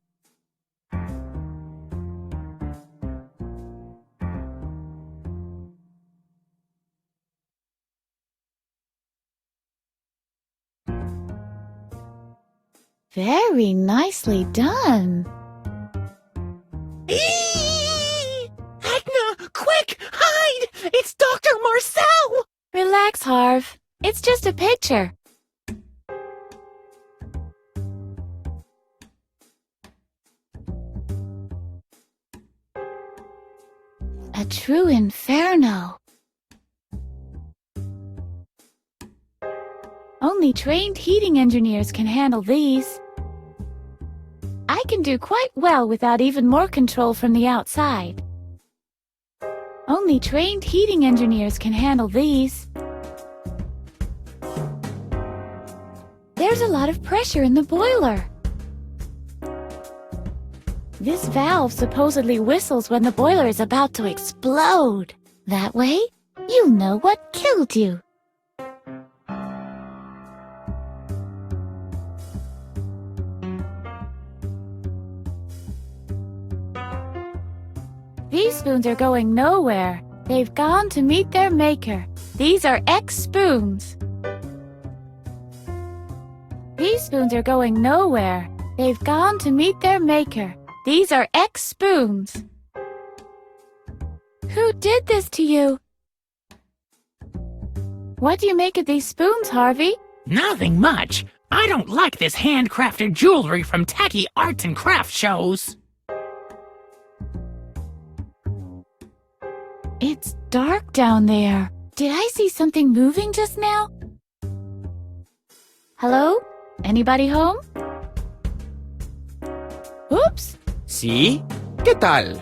Very nicely done. Edna, quick, hide! It's Dr. Marcel! Relax, Harv. It's just a picture. A true inferno. Only trained heating engineers can handle these. I can do quite well without even more control from the outside. Only trained heating engineers can handle these. There's a lot of pressure in the boiler. This valve supposedly whistles when the boiler is about to explode. That way, you know what killed you. These spoons are going nowhere. They've gone to meet their maker. These are X spoons. These spoons are going nowhere. They've gone to meet their maker. These are X spoons. Who did this to you? What do you make of these spoons, Harvey? Nothing much. I don't like this handcrafted jewelry from tacky arts and crafts shows. It's dark down there. Did I see something moving just now? Hello? Anybody home? Oops! ¿Sí? ¿Qué tal?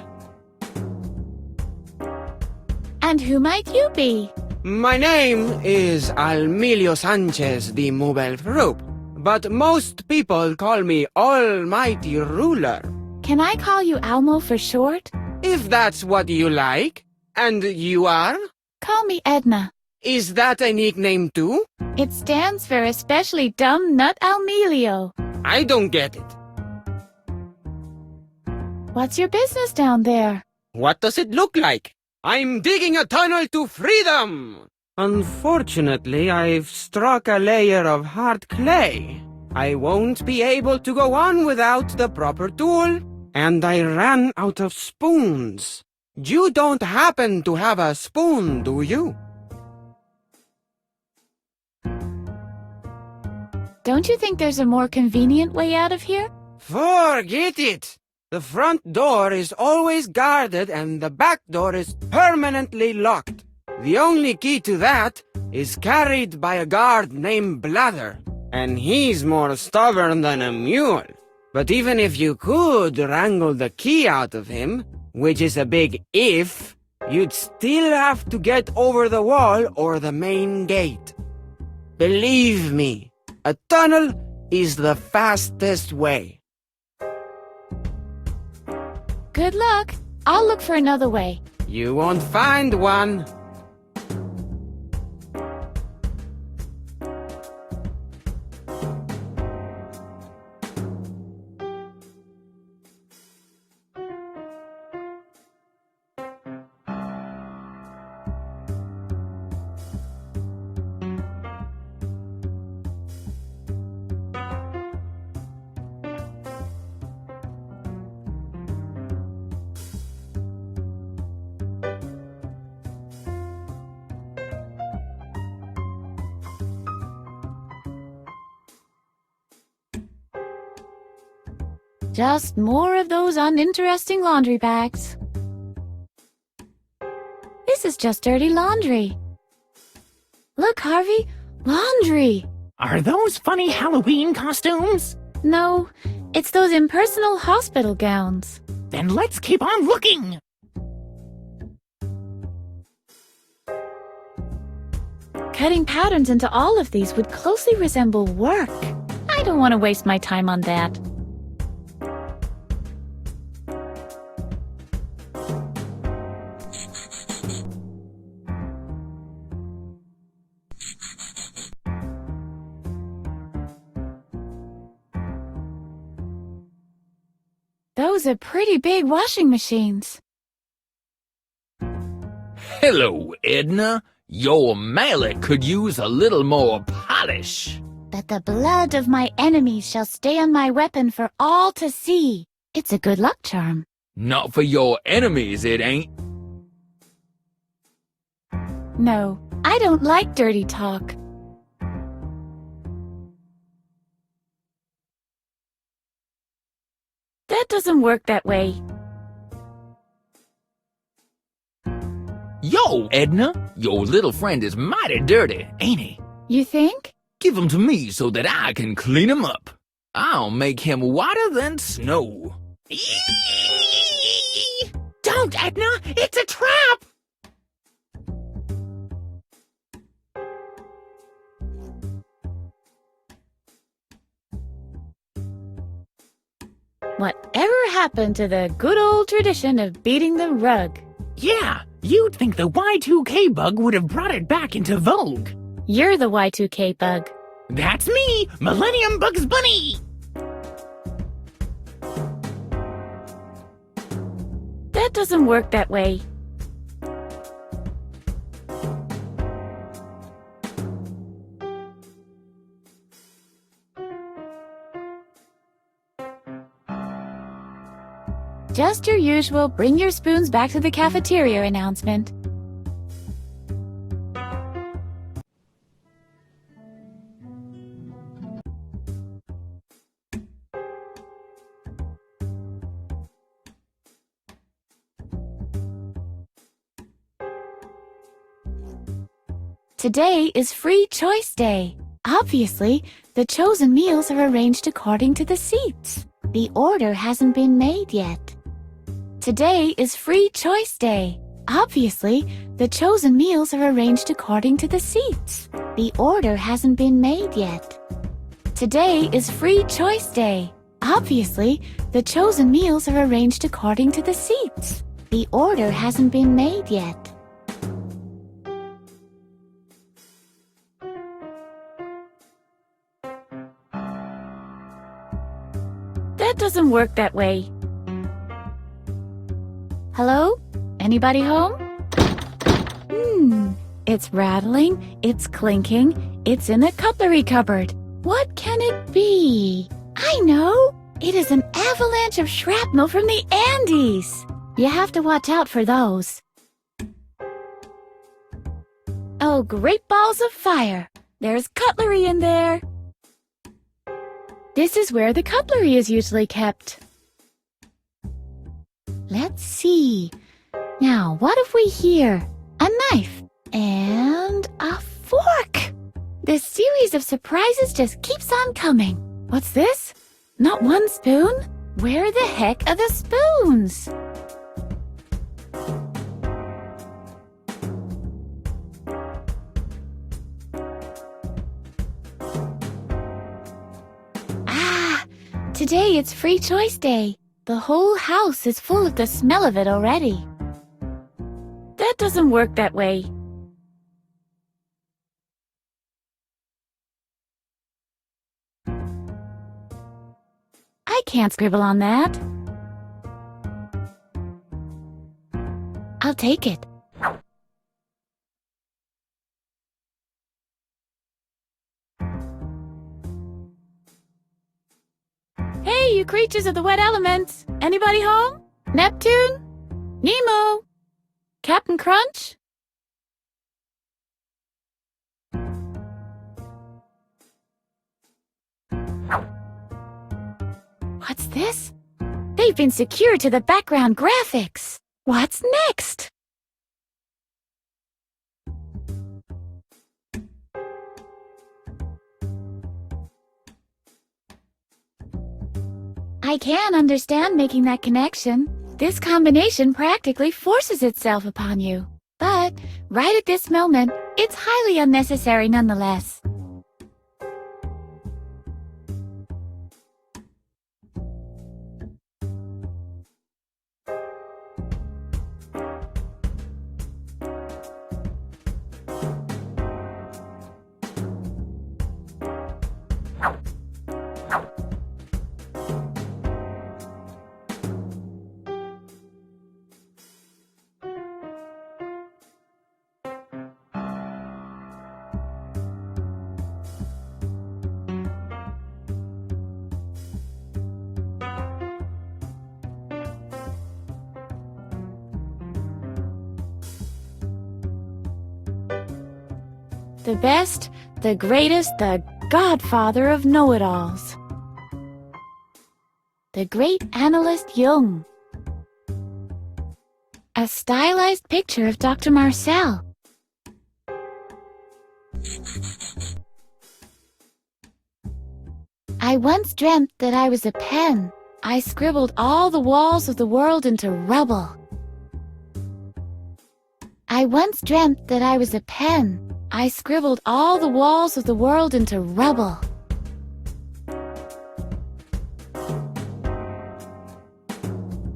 And who might you be? My name is Almilio Sanchez de Mubelfrup, but most people call me Almighty Ruler. Can I call you Almo for short? If that's what you like. And you are? Call me Edna. Is that a nickname too? It stands for Especially Dumb Nut Almilio. I don't get it. What's your business down there? What does it look like? I'm digging a tunnel to freedom! Unfortunately, I've struck a layer of hard clay. I won't be able to go on without the proper tool, and I ran out of spoons. You don't happen to have a spoon, do you? Don't you think there's a more convenient way out of here? Forget it! The front door is always guarded and the back door is permanently locked. The only key to that is carried by a guard named Blather, and he's more stubborn than a mule. But even if you could wrangle the key out of him, which is a big if, you'd still have to get over the wall or the main gate. Believe me, a tunnel is the fastest way. Good luck. I'll look for another way. You won't find one. Just more of those uninteresting laundry bags. This is just dirty laundry. Look, Harvey, laundry. Are those funny Halloween costumes? No, it's those impersonal hospital gowns. Then let's keep on looking! Cutting patterns into all of these would closely resemble work. I don't want to waste my time on that. Those are pretty big washing machines. Hello, Edna. Your mallet could use a little more polish. That the blood of my enemies shall stay on my weapon for all to see. It's a good luck charm. Not for your enemies, it ain't. No, I don't like dirty talk. That doesn't work that way. Yo, Edna, your little friend is mighty dirty, ain't he? You think? Give him to me so that I can clean him up. I'll make him whiter than snow. Don't, Edna! It's a trap! Whatever happened to the good old tradition of beating the rug? Yeah, you'd think the Y2K bug would have brought it back into vogue. You're the Y2K bug. That's me, Millennium Bugs Bunny! That doesn't work that way. Just your usual bring your spoons back to the cafeteria announcement. Today is Free Choice Day. Obviously, the chosen meals are arranged according to the seats. The order hasn't been made yet. Today is Free Choice Day. Obviously, the chosen meals are arranged according to the seats. The order hasn't been made yet. Today is Free Choice Day. Obviously, the chosen meals are arranged according to the seats. The order hasn't been made yet. That doesn't work that way. Hello? Anybody home? It's rattling, it's clinking, it's in the cutlery cupboard. What can it be? I know! It is an avalanche of shrapnel from the Andes! You have to watch out for those. Oh, great balls of fire! There's cutlery in there! This is where the cutlery is usually kept. Let's see. Now, what have we here? A knife and a fork. This series of surprises just keeps on coming. What's this? Not one spoon? Where the heck are the spoons? Today it's free choice day. The whole house is full of the smell of it already. That doesn't work that way. I can't scribble on that. I'll take it. Hey, you creatures of the wet elements! Anybody home? Neptune? Nemo? Captain Crunch? What's this? They've been secured to the background graphics. What's next? I can understand making that connection. This combination practically forces itself upon you. But right at this moment, it's highly unnecessary nonetheless. The best, the greatest, the godfather of know-it-alls. The great analyst Jung. A stylized picture of Dr. Marcel. I once dreamt that I was a pen. I scribbled all the walls of the world into rubble. I once dreamt that I was a pen. I scribbled all the walls of the world into rubble.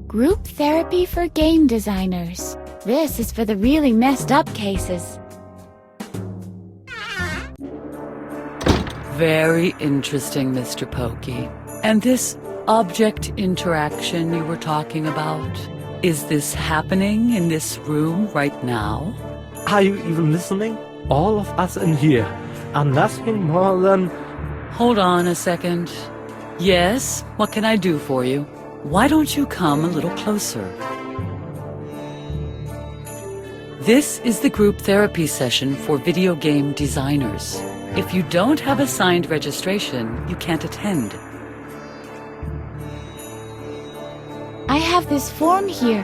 Group therapy for game designers. This is for the really messed up cases. Very interesting, Mr. Pokey. And this object interaction you were talking about, is this happening in this room right now? Are you even listening? All of us in here are nothing more than... Hold on a second. Yes, what can I do for you? Why don't you come a little closer? This is the group therapy session for video game designers. If you don't have a signed registration, you can't attend. I have this form here.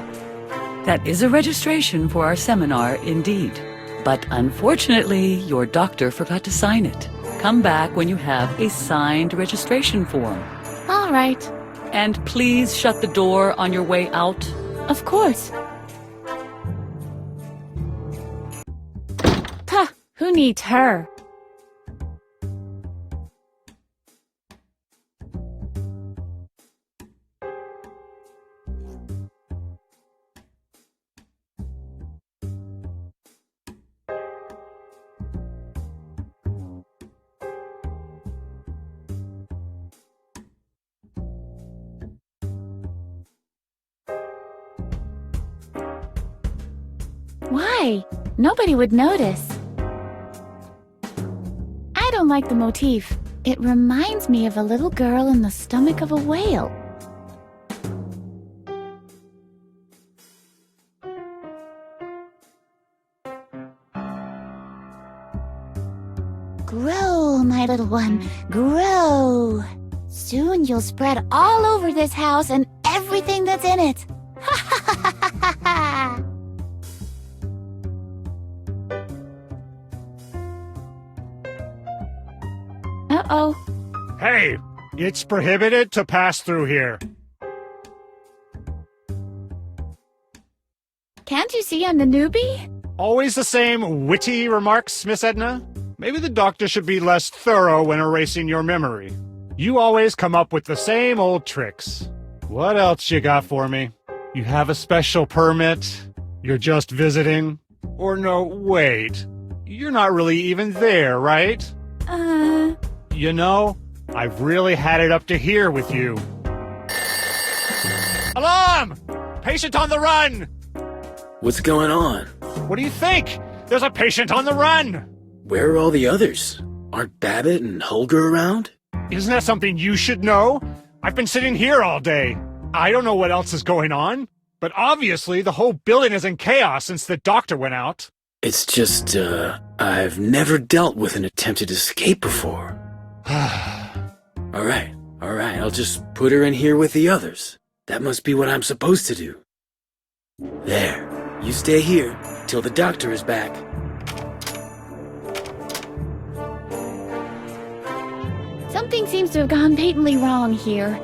That is a registration for our seminar, indeed. But unfortunately, your doctor forgot to sign it. Come back when you have a signed registration form. All right. And please shut the door on your way out. Of course. Puh, who needs her? Why? Nobody would notice. I don't like the motif. It reminds me of a little girl in the stomach of a whale. Grow, my little one, grow. Soon you'll spread all over this house and everything that's in it. Ha ha ha ha ha! Uh-oh. Hey, it's prohibited to pass through here. Can't you see I'm the newbie? Always the same witty remarks, Miss Edna? Maybe the doctor should be less thorough when erasing your memory. You always come up with the same old tricks. What else you got for me? You have a special permit? You're just visiting? Or no, wait. You're not really even there, right? You know, I've really had it up to here with you. Alarm! Patient on the run! What's going on? What do you think? There's a patient on the run! Where are all the others? Aren't Babbitt and Holger around? Isn't that something you should know? I've been sitting here all day. I don't know what else is going on. But obviously, the whole building is in chaos since the doctor went out. It's just, I've never dealt with an attempted escape before. Alright, I'll just put her in here with the others. That must be what I'm supposed to do. There, you stay here till the doctor is back. Something seems to have gone patently wrong here.